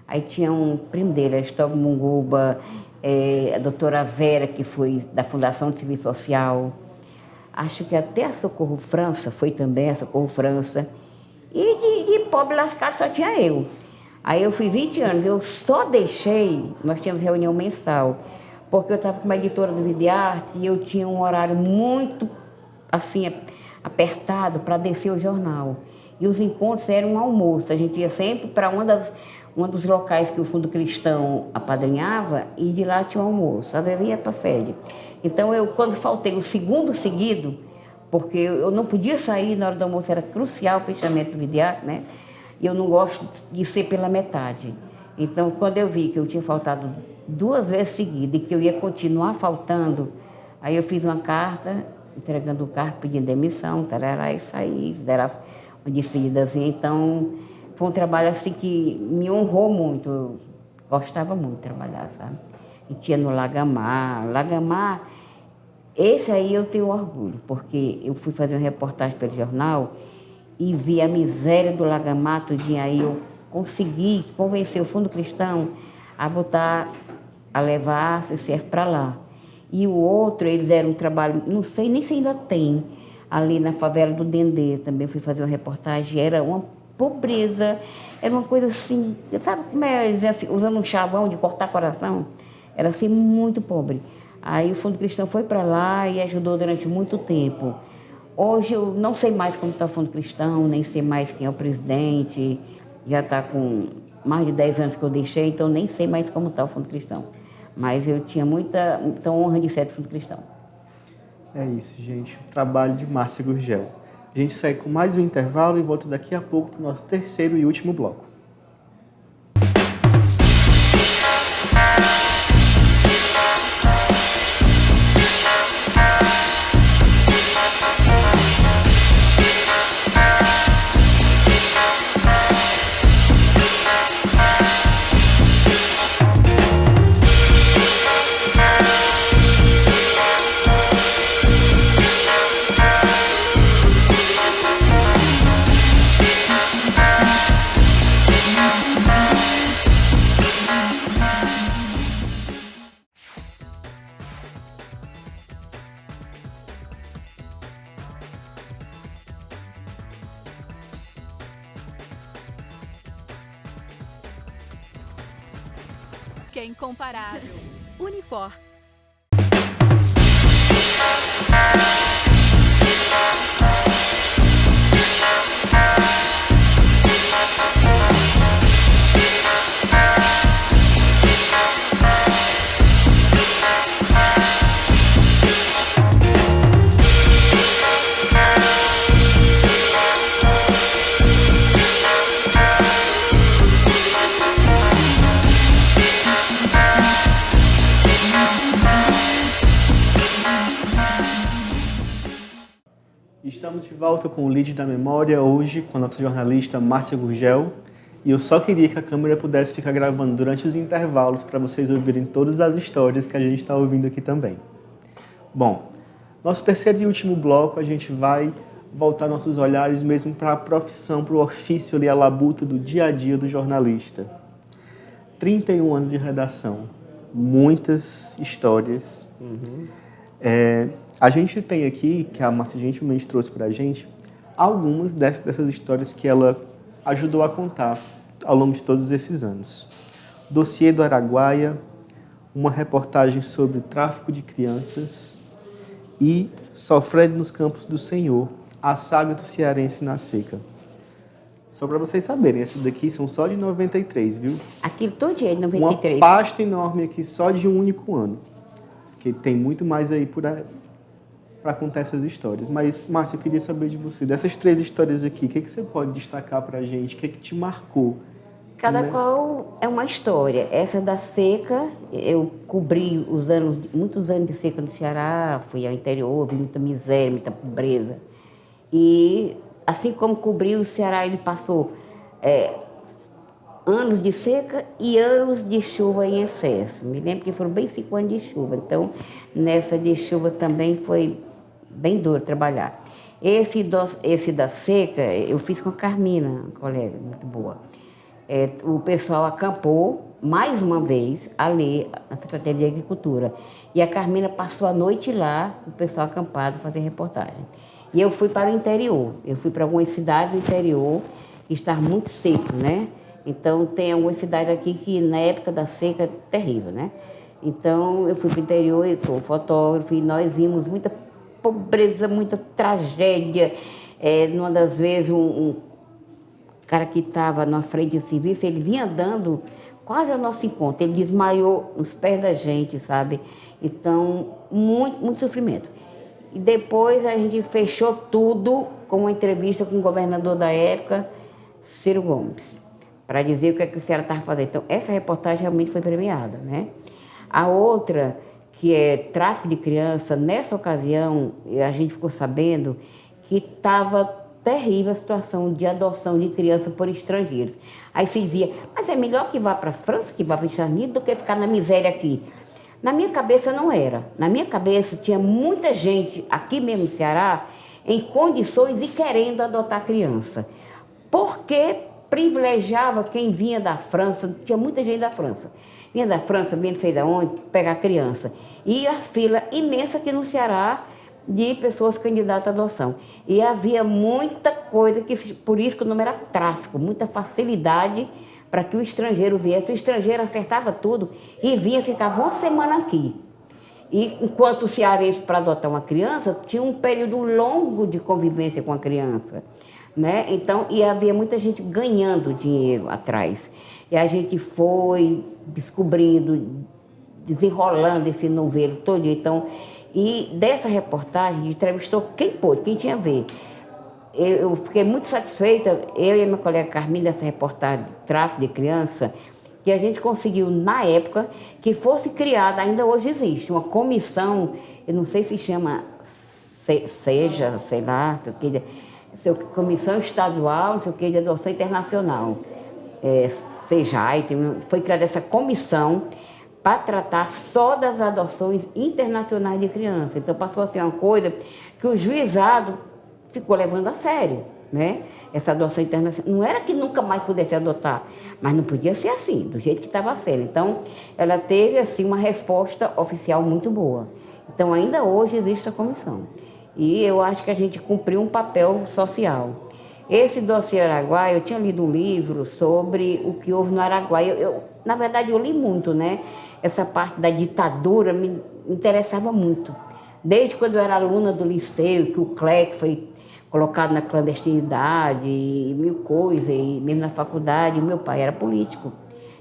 Aí tinha um primo dele, Aristóbulo Munguba, a doutora Vera, que foi da Fundação de Serviço Social. Acho que até a Socorro França foi também, a Socorro França. E de pobre lascado só tinha eu. Aí eu fui 20 anos, eu só deixei, nós tínhamos reunião mensal, porque eu estava com uma editora do Videarte e eu tinha um horário muito, assim, apertado para descer o jornal. E os encontros eram um almoço, a gente ia sempre para um dos locais que o Fundo Cristão apadrinhava e de lá tinha um almoço, às vezes ia para a sede. Então eu, quando faltei o segundo seguido, porque eu não podia sair na hora do almoço, era crucial o fechamento do Videarte, né? E eu não gosto de ser pela metade. Então, quando eu vi que eu tinha faltado 2 vezes seguidas e que eu ia continuar faltando, aí eu fiz uma carta, entregando o cargo, pedindo demissão, tarará, e saí, era uma despedidazinha. Então, foi um trabalho assim que me honrou muito, eu gostava muito de trabalhar, sabe? A gente ia no Lagamar. Lagamar, esse aí eu tenho orgulho, porque eu fui fazer uma reportagem pelo jornal e vi a miséria do Lagamar tudinho. Aí eu consegui convencer o Fundo Cristão a levar a CCF para lá. E o outro, eles deram um trabalho, não sei nem se ainda tem, ali na favela do Dendê, também fui fazer uma reportagem, era uma pobreza, era uma coisa assim, sabe como é, assim, usando um chavão de cortar coração? Era assim, muito pobre. Aí o Fundo Cristão foi para lá e ajudou durante muito tempo. Hoje eu não sei mais como está o Fundo Cristão, nem sei mais quem é o presidente, já está com mais de 10 anos que eu deixei, então nem sei mais como está o Fundo Cristão. Mas eu tinha muita honra de ser do Fundo Cristão. É isso, gente. O trabalho de Márcia Gurgel. A gente segue com mais um intervalo e volta daqui a pouco para o nosso terceiro e último bloco. Que é incomparável. Unifor. Estamos de volta com o Lead da Memória, hoje com a nossa jornalista Márcia Gurgel. E eu só queria que a câmera pudesse ficar gravando durante os intervalos para vocês ouvirem todas as histórias que a gente está ouvindo aqui também. Bom, nosso terceiro e último bloco, a gente vai voltar nossos olhares mesmo para a profissão, para o ofício ali, a labuta do dia a dia do jornalista. 31 anos de redação, muitas histórias. A gente tem aqui, que a Márcia gentilmente trouxe para a gente, algumas dessas histórias que ela ajudou a contar ao longo de todos esses anos. Dossiê do Araguaia, uma reportagem sobre tráfico de crianças e Sofrendo nos Campos do Senhor, a saga do cearense na seca. Só para vocês saberem, esses daqui são só de 93, viu? Aquilo todo dia de 93. Uma pasta enorme aqui só de um único ano. Porque tem muito mais aí para contar essas histórias. Mas, Márcia, eu queria saber de você, dessas 3 histórias aqui, o que você pode destacar para a gente? O que te marcou? Cada qual é uma história. Essa da seca, eu cobri muitos anos de seca no Ceará, fui ao interior, vi muita miséria, muita pobreza. E, assim como cobri o Ceará, ele passou anos de seca e anos de chuva em excesso. Me lembro que foram bem 5 anos de chuva. Então, nessa de chuva também foi bem duro trabalhar. Esse da seca, eu fiz com a Carmina, uma colega muito boa. O pessoal acampou, mais uma vez, ali na Secretaria de Agricultura. E a Carmina passou a noite lá, o pessoal acampado, fazer reportagem. E eu fui para o interior. Eu fui para algumas cidades do interior que estavam muito seco, né? Então, tem algumas cidades aqui que, na época da seca, é terrível, né? Então, eu fui para o interior, eu sou fotógrafo, e nós vimos muita pobreza, muita tragédia. Numa das vezes, um cara que estava na frente do serviço, ele vinha andando quase ao nosso encontro. Ele desmaiou nos pés da gente, sabe? Então, muito sofrimento. E depois a gente fechou tudo com uma entrevista com o governador da época, Ciro Gomes, para dizer o que o Ceará estava fazendo. Então, essa reportagem realmente foi premiada, né? A outra, que é tráfico de criança, nessa ocasião, a gente ficou sabendo que estava terrível a situação de adoção de criança por estrangeiros. Aí se dizia, mas é melhor que vá para a França, que vá para os Estados Unidos, do que ficar na miséria aqui. Na minha cabeça não era. Na minha cabeça tinha muita gente aqui mesmo no Ceará em condições e querendo adotar criança. Porque privilegiava quem vinha da França, tinha muita gente da França. Vinha da França, vinha não sei de onde, pegar criança. E a fila imensa aqui no Ceará de pessoas candidatas à adoção. E havia muita coisa, por isso que o nome era tráfico, muita facilidade para que o estrangeiro viesse. O estrangeiro acertava tudo e vinha, ficava uma semana aqui. E enquanto o cearense, para adotar uma criança, tinha um período longo de convivência com a criança, né? Então, e havia muita gente ganhando dinheiro atrás. E a gente foi descobrindo, desenrolando esse novelo todo. Então, e dessa reportagem, entrevistou quem pôde, quem tinha a ver. Eu fiquei muito satisfeita, eu e a minha colega Carminha, dessa reportagem de tráfico de criança, que a gente conseguiu, na época, que fosse criada, ainda hoje existe, uma comissão, eu não sei se chama SEJA, sei lá, Comissão Estadual, não sei o que, de Adoção Internacional, SEJAI, foi criada essa comissão para tratar só das adoções internacionais de crianças. Então passou a ser uma coisa que o juizado ficou levando a sério, né? Essa adoção internacional. Não era que nunca mais pudesse adotar, mas não podia ser assim, do jeito que estava sendo. Então, ela teve, assim, uma resposta oficial muito boa. Então, ainda hoje existe a comissão. E eu acho que a gente cumpriu um papel social. Esse dossiê Araguaia, eu tinha lido um livro sobre o que houve no Araguaia. Na verdade, eu li muito, né? Essa parte da ditadura me interessava muito. Desde quando eu era aluna do liceu, que o CLEC foi colocado na clandestinidade, e mil coisas, e mesmo na faculdade, meu pai era político.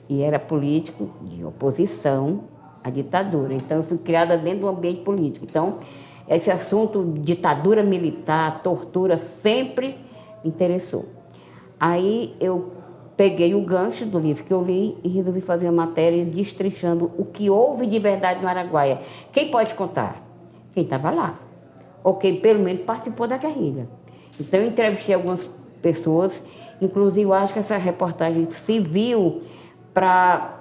E era político de oposição à ditadura. Então, eu fui criada dentro do ambiente político. Então, esse assunto, ditadura militar, tortura, sempre me interessou. Aí, eu peguei o gancho do livro que eu li e resolvi fazer uma matéria destrinchando o que houve de verdade no Araguaia. Quem pode contar? Quem estava lá. Ou quem, pelo menos, participou da guerrilha. Então, eu entrevistei algumas pessoas, inclusive, eu acho que essa reportagem serviu para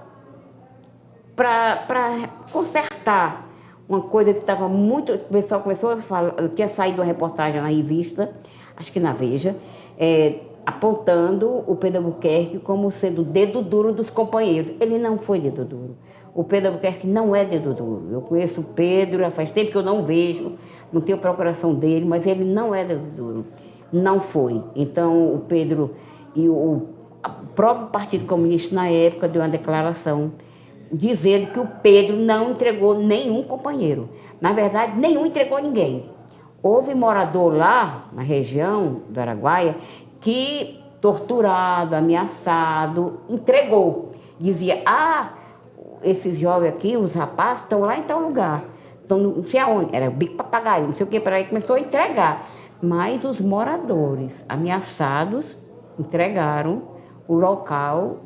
consertar uma coisa que estava muito... O pessoal começou a falar, que ia sair de uma reportagem na revista, acho que na Veja, apontando o Pedro Albuquerque como sendo o dedo duro dos companheiros. Ele não foi dedo duro. O Pedro Albuquerque não é dedo duro. Eu conheço o Pedro, faz tempo que eu não vejo, não tenho procuração dele, mas ele não é dedo duro. Não foi. Então, o Pedro e o próprio Partido Comunista, na época, deu uma declaração dizendo que o Pedro não entregou nenhum companheiro. Na verdade, nenhum entregou ninguém. Houve morador lá, na região do Araguaia, que, torturado, ameaçado, entregou. Dizia, esses jovens aqui, os rapazes, estão lá em tal lugar. Então, não sei aonde, era bico papagaio, não sei o que, para aí começou a entregar. Mas os moradores ameaçados entregaram o local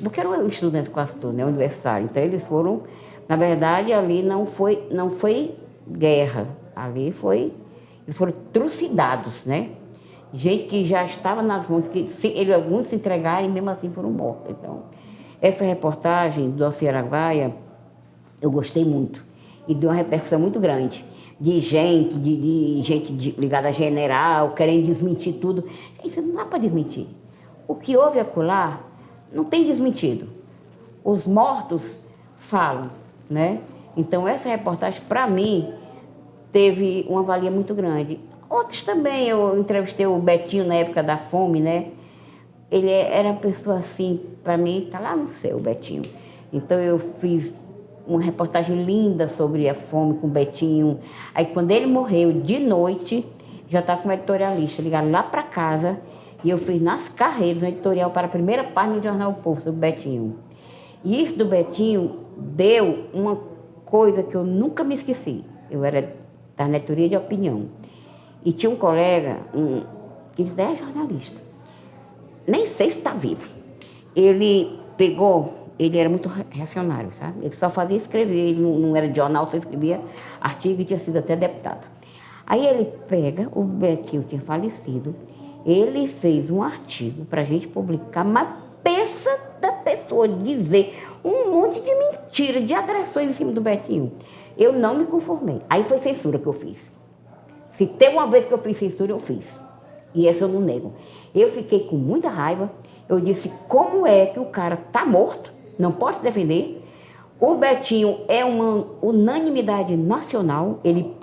porque eram estudantes quase todos, né, universitários. Então, eles foram, na verdade, ali não foi guerra, ali eles foram trucidados, né? Gente que já estava nas mãos, alguns se entregaram e mesmo assim foram mortos. Então, essa reportagem do dossiê Araguaia, eu gostei muito e deu uma repercussão muito grande. De gente, ligada a general, querendo desmentir tudo. Isso não dá para desmentir. O que houve acolá não tem desmentido. Os mortos falam, né? Então, essa reportagem, para mim, teve uma valia muito grande. Outros também, eu entrevistei o Betinho na época da fome, né? Ele era uma pessoa assim, para mim, tá lá no céu, o Betinho. Então, eu fiz uma reportagem linda sobre a fome com o Betinho. Aí, quando ele morreu, de noite, já estava com uma editorialista, ligaram lá para casa, e eu fiz nas carreiras um editorial para a primeira página do Jornal O Povo, sobre o Betinho. E isso do Betinho deu uma coisa que eu nunca me esqueci. Eu era da editoria de opinião. E tinha um colega, que ele é jornalista, nem sei se está vivo. Ele era muito reacionário, sabe? Ele só fazia escrever, ele não era de jornal, só escrevia artigo e tinha sido até deputado. Aí ele pega, o Betinho tinha falecido, ele fez um artigo para a gente publicar, mas pensa da pessoa dizer um monte de mentira, de agressões em cima do Betinho. Eu não me conformei. Aí foi censura que eu fiz. Se tem uma vez que eu fiz censura, eu fiz. E essa eu não nego. Eu fiquei com muita raiva. Eu disse, como é que o cara tá morto, não pode se defender? O Betinho é uma unanimidade nacional. Ele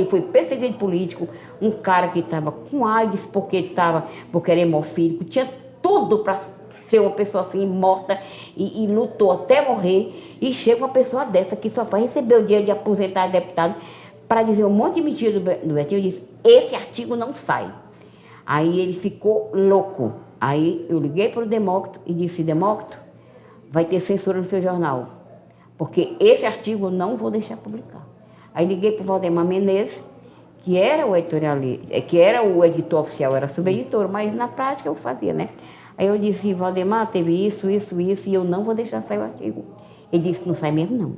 foi perseguido político, um cara que estava com AIDS porque era hemofílico, tinha tudo para ser uma pessoa assim morta e lutou até morrer. E chega uma pessoa dessa que só vai receber o dinheiro de aposentar deputado para dizer um monte de mentira do Betinho. Eu disse, esse artigo não sai. Aí ele ficou louco. Aí eu liguei para o Demócrito e disse, Demócrito, vai ter censura no seu jornal, porque esse artigo eu não vou deixar publicar. Aí liguei para o Valdemar Menezes, que era o editor oficial, era subeditor, mas na prática eu fazia, né? Aí eu disse, Valdemar, teve isso, e eu não vou deixar sair o artigo. Ele disse, não sai mesmo não.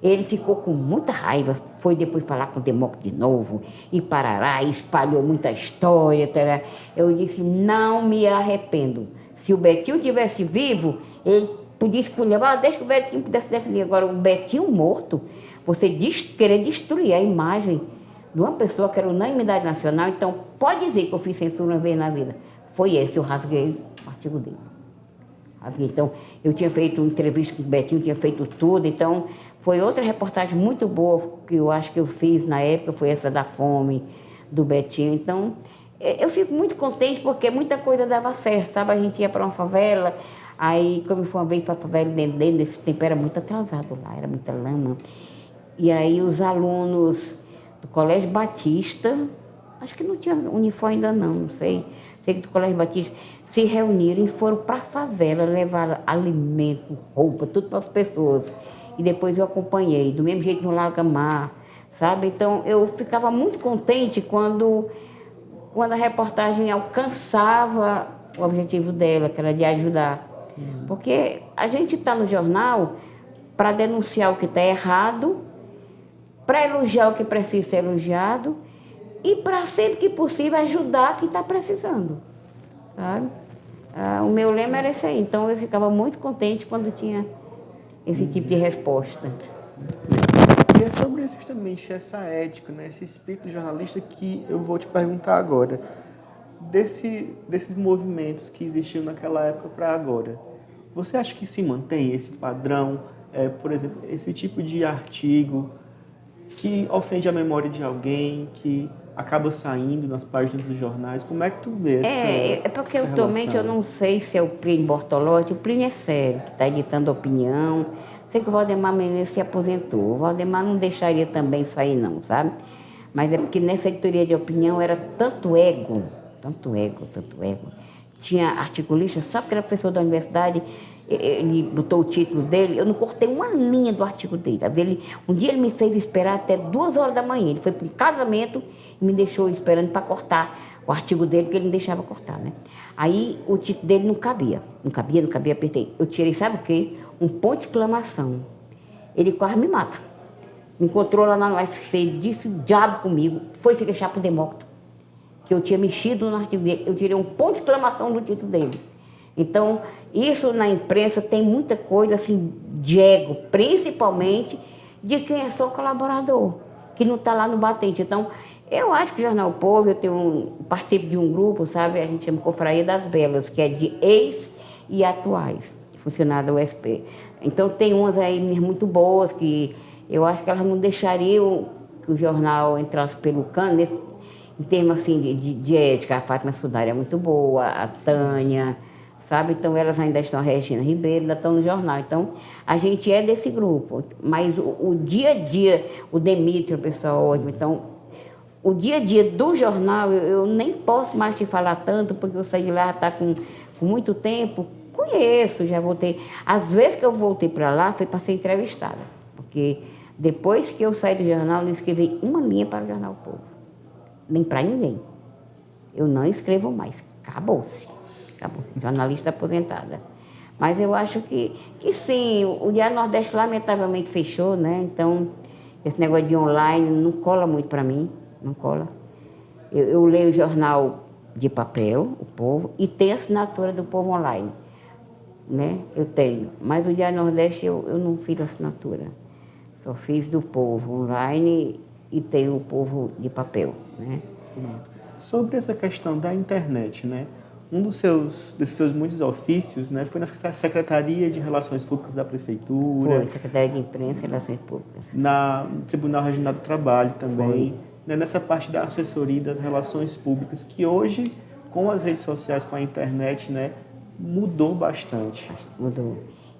Ele ficou com muita raiva, foi depois falar com o Demócrito de novo, e parará, espalhou muita história. Tará. Eu disse, não me arrependo. Se o Betinho tivesse vivo, ele podia escolher, deixa que o Betinho pudesse defender. Agora, o Betinho morto, você querer destruir a imagem de uma pessoa que era unanimidade nacional, então pode dizer que eu fiz censura uma vez na vida. Foi esse, eu rasguei o artigo dele. Então, eu tinha feito uma entrevista com o Betinho, tinha feito tudo, então foi outra reportagem muito boa que eu acho que eu fiz na época, foi essa da fome do Betinho. Então, eu fico muito contente porque muita coisa dava certo, sabe? A gente ia para uma favela, aí como foi uma vez para a favela, dentro desse tempo era muito atrasado lá, era muita lama. E aí os alunos do Colégio Batista, acho que não tinha uniforme ainda não sei que do Colégio Batista, se reuniram e foram para a favela levar alimento, roupa, tudo para as pessoas. E depois eu acompanhei, do mesmo jeito no Lagamar, sabe? Então eu ficava muito contente quando a reportagem alcançava o objetivo dela, que era de ajudar. Porque a gente está no jornal para denunciar o que está errado, para elogiar o que precisa ser elogiado e para sempre que possível ajudar quem está precisando, sabe? O meu lema era esse aí, então eu ficava muito contente quando tinha esse tipo de resposta. E é sobre justamente essa ética, né, esse espírito de jornalista que eu vou te perguntar agora. Desses movimentos que existiam naquela época para agora, você acha que se mantém esse padrão, por exemplo, esse tipo de artigo que ofende a memória de alguém, que acaba saindo nas páginas dos jornais? Como é que tu vê essa porque essa atualmente relação? eu não sei se é o Plínio Bortolotti. O Plínio é sério, que está editando opinião. Sei que o Valdemar Menezes se aposentou. O Valdemar não deixaria também sair não, sabe? Mas é porque nessa editoria de opinião era tanto ego. Tinha articulista, só porque era professor da universidade, ele botou o título dele, eu não cortei uma linha do artigo dele. Um dia ele me fez esperar até 2 horas da manhã. Ele foi para um casamento e me deixou esperando para cortar o artigo dele, porque ele não deixava cortar, né? Aí o título dele não cabia, apertei. Eu tirei, sabe o quê? Um ponto de exclamação. Ele quase me mata. Me encontrou lá na UFC, disse o diabo comigo, foi se queixar para o Demócrito, que eu tinha mexido no artigo dele. Eu tirei um ponto de exclamação do título dele. Então, isso na imprensa tem muita coisa assim de ego, principalmente de quem é só colaborador, que não está lá no batente. Então, eu acho que o Jornal Povo, participo de um grupo, sabe? A gente chama Confraria das Belas, que é de ex e atuais, funcionários da USP. Então, tem umas aí muito boas que eu acho que elas não deixariam que o jornal entrasse pelo cano, em termos assim de ética. A Fátima Sudária é muito boa, a Tânia, sabe? Então, elas ainda estão, a Regina Ribeiro, ainda estão no jornal. Então, a gente é desse grupo. Mas o dia a dia, o Demetrio, o pessoal ótimo. Então, o dia a dia do jornal, eu nem posso mais te falar tanto, porque eu saí de lá, está com muito tempo. Conheço, já voltei. Às vezes que eu voltei para lá, foi para ser entrevistada. Porque depois que eu saí do jornal, eu não escrevi uma linha para o Jornal Povo. Nem para ninguém. Eu não escrevo mais. Acabou-se. Acabou. Jornalista aposentada. Mas eu acho que sim, o Diário Nordeste lamentavelmente fechou, né? Então, esse negócio de online não cola muito para mim. Não cola. Eu leio o jornal de papel, o Povo, e tem a assinatura do Povo Online. né? Eu tenho. Mas o Diário Nordeste eu não fiz assinatura. Só fiz do Povo online e tenho o Povo de papel, né? Sobre essa questão da internet, né? Um desses seus muitos ofícios, né, foi na Secretaria de Relações Públicas da Prefeitura. Foi, Secretaria de No Tribunal Regional do Trabalho também. Né, nessa parte da assessoria e das relações públicas, que hoje, com as redes sociais, com a internet, né, mudou bastante. Mudou.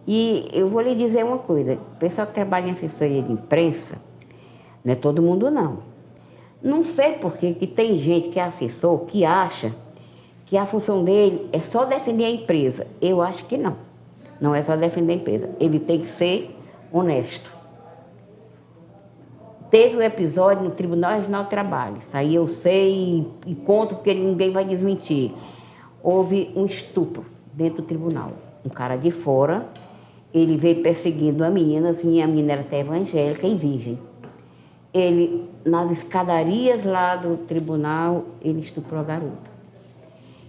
E eu vou lhe dizer uma coisa, o pessoal que trabalha em assessoria de imprensa, não é todo mundo não. Não sei por que tem gente que é assessor, que acha que a função dele é só defender a empresa. Eu acho que não. Não é só defender a empresa. Ele tem que ser honesto. Teve um episódio no Tribunal Regional do Trabalho. Isso aí eu sei e conto porque ninguém vai desmentir. Houve um estupro dentro do tribunal. Um cara de fora, ele veio perseguindo a menina, assim, a menina era até evangélica e virgem. Ele, nas escadarias lá do tribunal, ele estuprou a garota.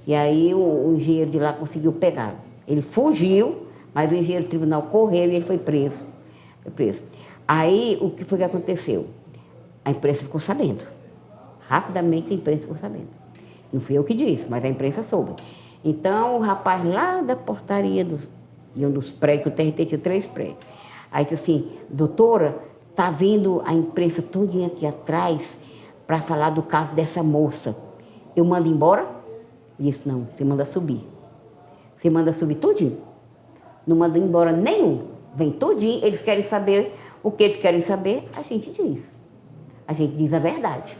E aí o engenheiro de lá conseguiu pegá-lo. Ele fugiu, mas o engenheiro do tribunal correu e ele foi preso. Aí o que foi que aconteceu? A imprensa ficou sabendo. Rapidamente a imprensa ficou sabendo. Não fui eu que disse, mas a imprensa soube. Então o rapaz lá da portaria de um dos prédios, o TRT tinha 3 prédios. Aí disse assim, doutora, tá vindo a imprensa todinha aqui atrás para falar do caso dessa moça. Eu mando embora? Ele disse, não, você manda subir. Você manda subir tudinho. Não manda embora nenhum. Vem tudinho, eles querem saber o que eles querem saber, a gente diz. A gente diz a verdade.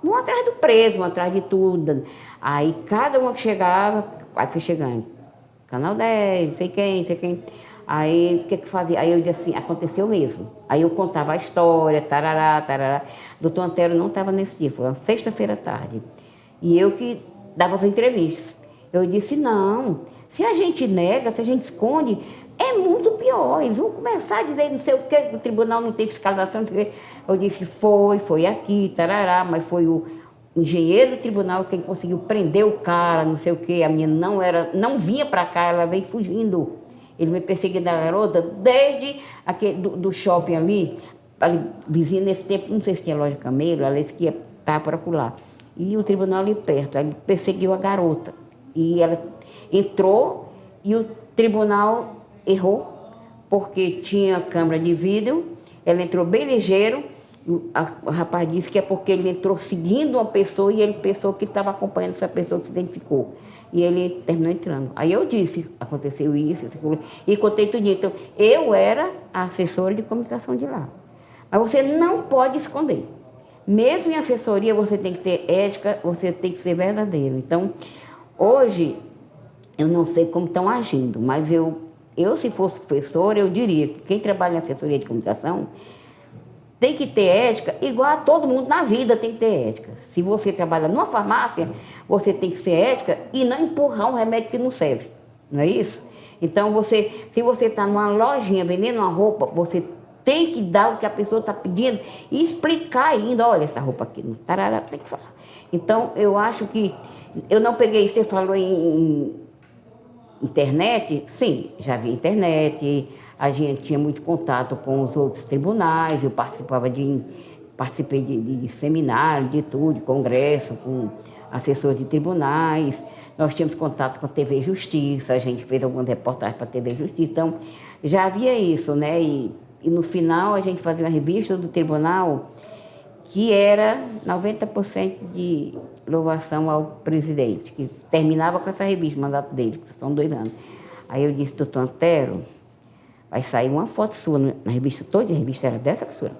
Um atrás do preso, um atrás de tudo. Aí cada uma que chegava, aí foi chegando. Canal 10, não sei quem. Aí o que fazia? Aí eu disse assim, aconteceu mesmo. Aí eu contava a história, tarará. Doutor Antero não estava nesse dia, foi uma sexta-feira à tarde. E eu que dava as entrevistas. Eu disse, não, se a gente nega, se a gente esconde, é muito pior. Eles vão começar a dizer não sei o que, o tribunal não tem fiscalização, não sei o quê. Eu disse, foi aqui, tarará, mas foi o engenheiro do tribunal quem conseguiu prender o cara, não sei o que. A menina não vinha para cá, ela veio fugindo. Ele me perseguindo a garota desde do shopping ali, vizinho nesse tempo, não sei se tinha loja Camelo, ela disse que ia para lá. E o tribunal ali perto, aí ele perseguiu a garota. E ela entrou e o tribunal errou, porque tinha câmera de vídeo, ela entrou bem ligeiro, o rapaz disse que é porque ele entrou seguindo uma pessoa e ele pensou que estava acompanhando essa pessoa que se identificou. E ele terminou entrando. Aí eu disse, aconteceu isso, e contei tudo. Então, eu era a assessora de comunicação de lá. Mas você não pode esconder. Mesmo em assessoria, você tem que ter ética, você tem que ser verdadeiro. Então, hoje, eu não sei como estão agindo, mas eu se fosse professora, eu diria que quem trabalha em assessoria de comunicação tem que ter ética, igual a todo mundo na vida tem que ter ética. Se você trabalha numa farmácia, você tem que ser ética e não empurrar um remédio que não serve. Não é isso? Então, se você está numa lojinha vendendo uma roupa, você tem que dar o que a pessoa está pedindo e explicar ainda, olha, essa roupa aqui, tarará, tem que falar. Então, eu acho que, eu não peguei, você falou em internet, sim, já vi internet, a gente tinha muito contato com os outros tribunais, eu participei de seminário, de tudo, de congresso, com assessores de tribunais, nós tínhamos contato com a TV Justiça, a gente fez algumas reportagens para a TV Justiça, então já havia isso, né? E no final a gente fazia uma revista do tribunal que era 90% de louvação ao presidente, que terminava com essa revista, o mandato dele, que são 2 anos. Aí eu disse, doutor Antero, vai sair uma foto sua na revista toda, a revista era dessa professora,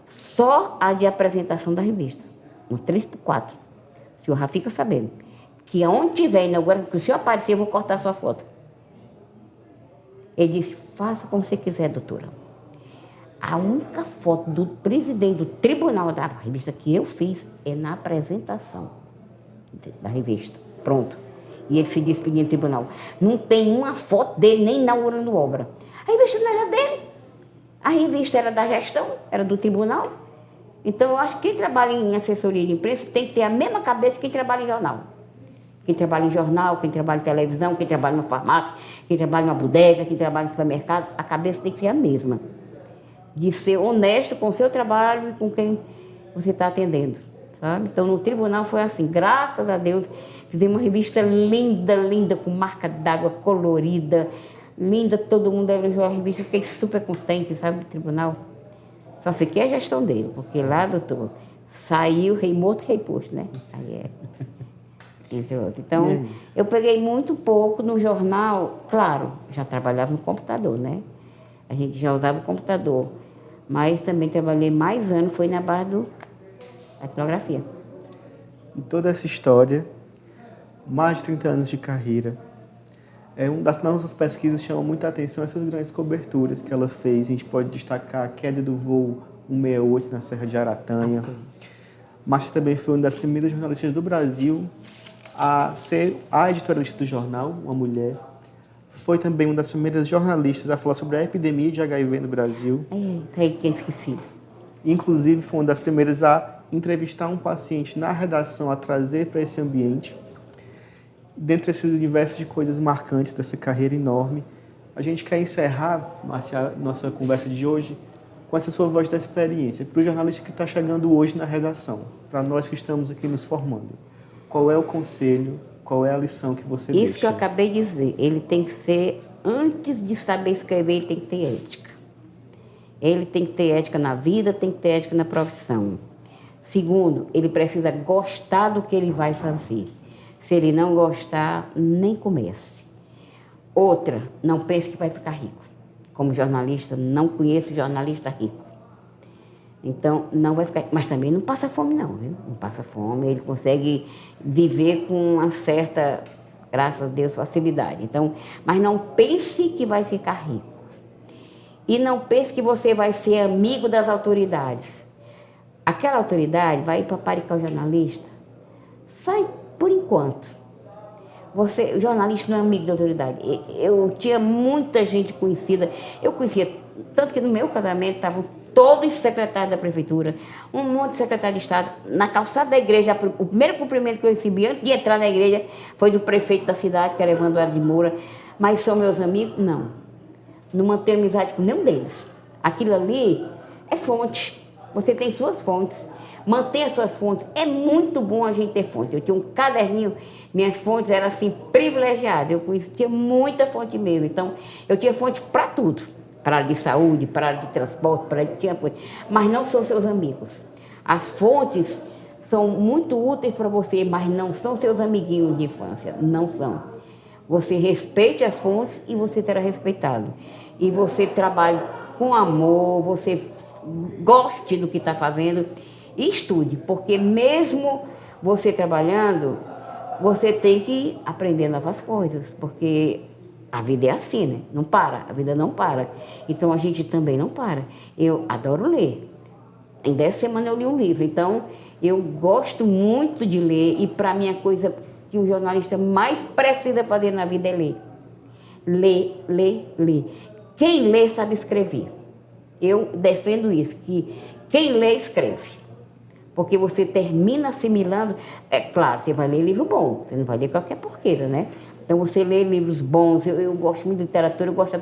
só a de apresentação da revista, uns 3x4. O senhor já fica sabendo que aonde tiver inaugurado, que o senhor aparecer, eu vou cortar a sua foto. Ele disse, faça como você quiser, doutora. A única foto do presidente do tribunal da revista que eu fiz é na apresentação da revista. Pronto. E ele se despediu no tribunal. Não tem uma foto dele nem inaugurando obra. A revista não era dele. A revista era da gestão, era do tribunal. Então, eu acho que quem trabalha em assessoria de imprensa tem que ter a mesma cabeça que quem trabalha em jornal. Quem trabalha em jornal, quem trabalha em televisão, quem trabalha numa farmácia, quem trabalha numa bodega, quem trabalha no supermercado, a cabeça tem que ser a mesma. De ser honesto com o seu trabalho e com quem você está atendendo, sabe? Então, no tribunal foi assim, graças a Deus, fizemos uma revista linda, linda, com marca d'água colorida, linda, todo mundo elogiou a revista, fiquei super contente, sabe, no tribunal. Só fiquei a gestão dele, porque lá, doutor, saiu rei morto, rei posto, né? Aí é. Entre outros. Então, eu peguei muito pouco no jornal, claro, já trabalhava no computador, né? A gente já usava o computador, mas também trabalhei mais anos, foi na base da tipografia. Em toda essa história, mais de 30 anos de carreira, uma das nossas pesquisas chama muita atenção essas grandes coberturas que ela fez. A gente pode destacar a queda do voo 168 na Serra de Aratanha. Márcia também foi uma das primeiras jornalistas do Brasil a ser a editorialista do jornal, uma mulher. Foi também uma das primeiras jornalistas a falar sobre a epidemia de HIV no Brasil. Tinha esquecido. Inclusive, foi uma das primeiras a entrevistar um paciente na redação, a trazer para esse ambiente. Dentre esses universos de coisas marcantes dessa carreira enorme, a gente quer encerrar, Márcia, a nossa conversa de hoje com essa sua voz da experiência, para o jornalista que está chegando hoje na redação, para nós que estamos aqui nos formando. Qual é o conselho, qual é a lição que você deixa? Isso que eu acabei de dizer, ele tem que ser, antes de saber escrever, ele tem que ter ética. Ele tem que ter ética na vida, tem que ter ética na profissão. Segundo, ele precisa gostar do que ele vai fazer. Se ele não gostar, nem comece. Outra, não pense que vai ficar rico. Como jornalista, não conheço jornalista rico. Então, não vai ficar... Mas também não passa fome, não, viu? Não passa fome, ele consegue viver com uma certa, graças a Deus, facilidade. Então, mas não pense que vai ficar rico. E não pense que você vai ser amigo das autoridades. Aquela autoridade vai ir para paricar o jornalista. Sai por enquanto. O jornalista não é amigo da autoridade. Eu tinha muita gente conhecida. Eu conhecia, tanto que no meu casamento estavam todos os secretários da prefeitura, um monte de secretário de Estado. Na calçada da igreja, o primeiro cumprimento que eu recebi antes de entrar na igreja foi do prefeito da cidade, que era Evandro Aires de Moura. Mas são meus amigos? Não. Não mantenho amizade com nenhum deles. Aquilo ali é fonte. Você tem suas fontes. Mantenha suas fontes. É muito bom a gente ter fonte. Eu tinha um caderninho, minhas fontes eram assim privilegiadas. Eu tinha muita fonte mesmo. Então, eu tinha fonte para tudo. Para a área de saúde, para a área de transporte, tinha fonte. Mas não são seus amigos. As fontes são muito úteis para você, mas não são seus amiguinhos de infância. Não são. Você respeite as fontes e você será respeitado. E você trabalhe com amor, você goste do que está fazendo e estude, porque mesmo você trabalhando, você tem que aprender novas coisas, porque a vida é assim, né? Não para, a vida não para. Então a gente também não para. Eu adoro ler. Em 10 semanas eu li um livro, então eu gosto muito de ler e para mim a coisa que o jornalista mais precisa fazer na vida é ler. Ler, ler, ler. Quem lê sabe escrever. Eu defendo isso, que quem lê escreve. Porque você termina assimilando. É claro, você vai ler livro bom, você não vai ler qualquer porqueira, né? Então você lê livros bons, eu gosto muito de literatura, eu gosto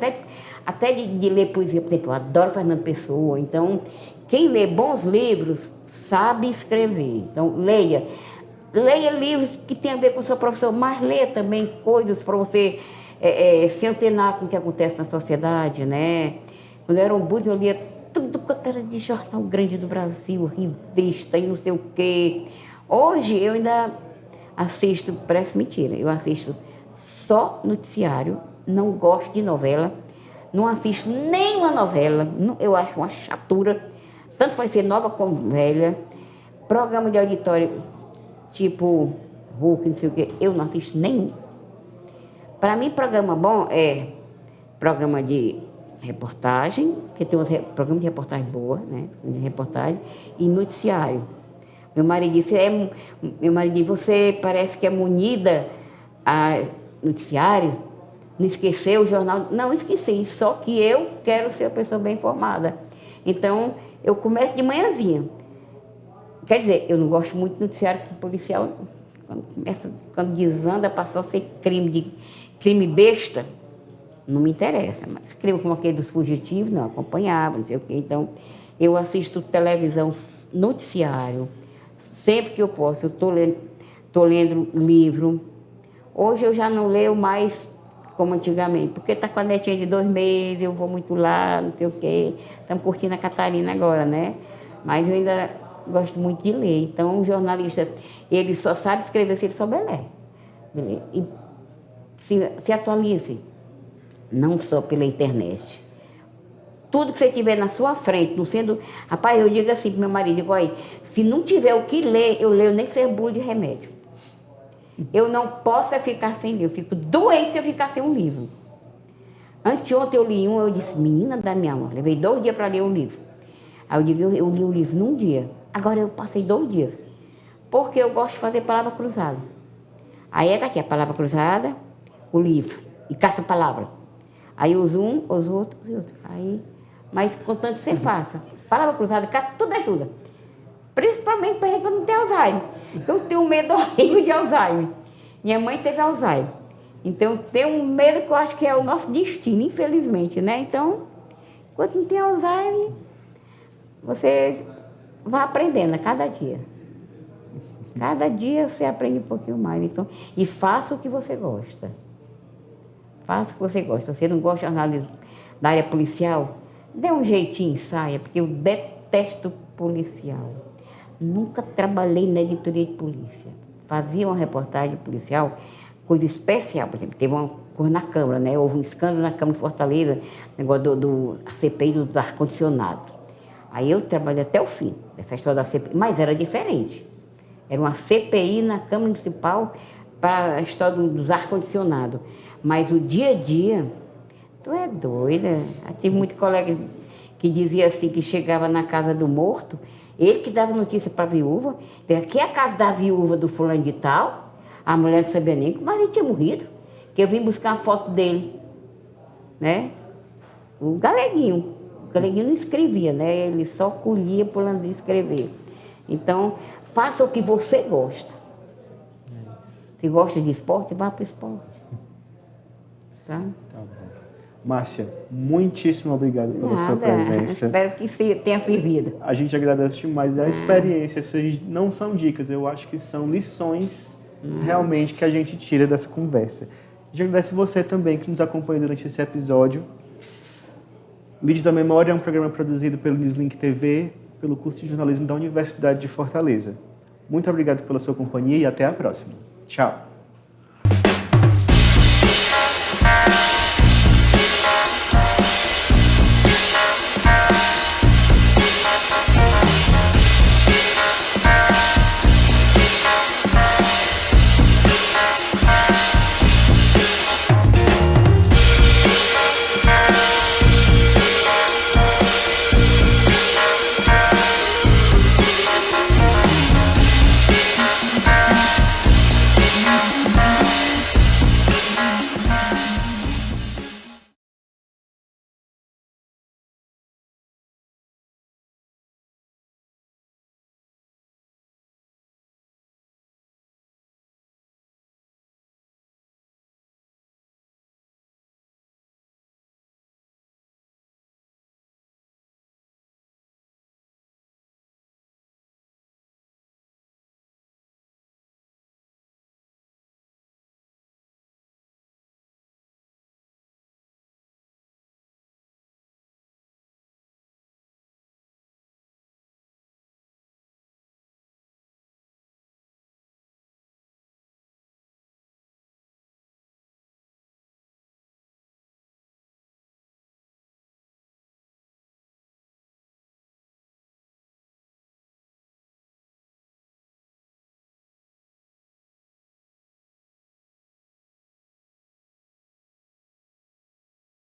até de ler poesia, por exemplo, eu adoro Fernando Pessoa. Então, quem lê bons livros sabe escrever. Então, leia. Leia livros que tem a ver com a sua profissão, mas leia também coisas para você se antenar com o que acontece na sociedade, né? Quando eu era um burro, eu lia tudo quanto era de jornal grande do Brasil, revista e não sei o quê. Hoje eu ainda assisto, parece mentira, eu assisto só noticiário, não gosto de novela, não assisto nenhuma novela, eu acho uma chatura, tanto vai ser nova como velha. Programa de auditório, tipo Hulk, não sei o quê, eu não assisto nenhum. Para mim, programa bom é programa de reportagem, que tem uns programas de reportagem boa, né? De reportagem, e noticiário. Meu marido disse, você parece que é munida a noticiário, não esqueceu o jornal? Não esqueci, só que eu quero ser uma pessoa bem informada. Então, eu começo de manhãzinha. Quer dizer, eu não gosto muito de noticiário policial, Quando desanda, passou a ser crime besta, não me interessa. Mas crime como aquele dos fugitivos, não, acompanhava, não sei o quê. Então, eu assisto televisão, noticiário, sempre que eu posso. Eu estou lendo livro. Hoje eu já não leio mais como antigamente, porque está com a netinha de 2 meses, eu vou muito lá, não sei o quê. Estamos curtindo a Catarina agora, né? Mas eu ainda gosto muito de ler. Então, um jornalista, ele só sabe escrever se ele souber ler. E se atualize, não só pela internet. Tudo que você tiver na sua frente, não sendo... Rapaz, eu digo assim para meu marido, digo, olha, se não tiver o que ler, eu leio nem que seja bula de remédio. Eu não posso ficar sem livro, eu fico doente se eu ficar sem um livro. Anteontem eu li um, eu disse, menina da minha mãe, levei 2 dias para ler um livro. Aí eu digo, eu li o livro num dia, agora eu passei 2 dias, porque eu gosto de fazer palavra cruzada. Aí tá aqui a palavra cruzada, o livro, e caça-palavra. Aí uso um, os outros, e outro. Aí, mas contanto que você faça. Palavra cruzada, tudo ajuda. Principalmente para a gente não ter Alzheimer. Eu tenho medo horrível de Alzheimer. Minha mãe teve Alzheimer. Então, eu tenho um medo que eu acho que é o nosso destino, infelizmente, né? Então, enquanto não tem Alzheimer, você vai aprendendo a cada dia. Cada dia você aprende um pouquinho mais. Então, e faça o que você gosta. Faça o que você gosta. Você não gosta de jornalismo da área policial? Dê um jeitinho, saia, porque eu detesto policial. Nunca trabalhei na editoria de polícia. Fazia uma reportagem policial, coisa especial. Por exemplo, teve uma coisa na Câmara, né? Houve um escândalo na Câmara de Fortaleza, negócio a CPI do ar-condicionado. Aí eu trabalhei até o fim dessa história da CPI, mas era diferente. Era uma CPI na Câmara Municipal para a história dos ar-condicionado. Mas o dia a dia, tu é doida. Eu tive muito colega que dizia assim, que chegava na casa do morto, ele que dava notícia para a viúva, aqui é a casa da viúva do fulano de tal, a mulher não sabia nem que o marido tinha morrido, que eu vim buscar a foto dele, né? O Galeguinho não escrevia, né? Ele só colhia por onde escrever. Então, faça o que você gosta. Se gosta de esporte, vá para o esporte. Tá? Tá bom. Márcia, muitíssimo obrigado pela sua presença. Espero que tenha servido. A gente agradece demais a experiência. Essas não são dicas, eu acho que são lições realmente que a gente tira dessa conversa. A gente agradece você também que nos acompanhou durante esse episódio. Lídio da Memória é um programa produzido pelo Newslink TV, pelo curso de jornalismo da Universidade de Fortaleza. Muito obrigado pela sua companhia e até a próxima. Tchau!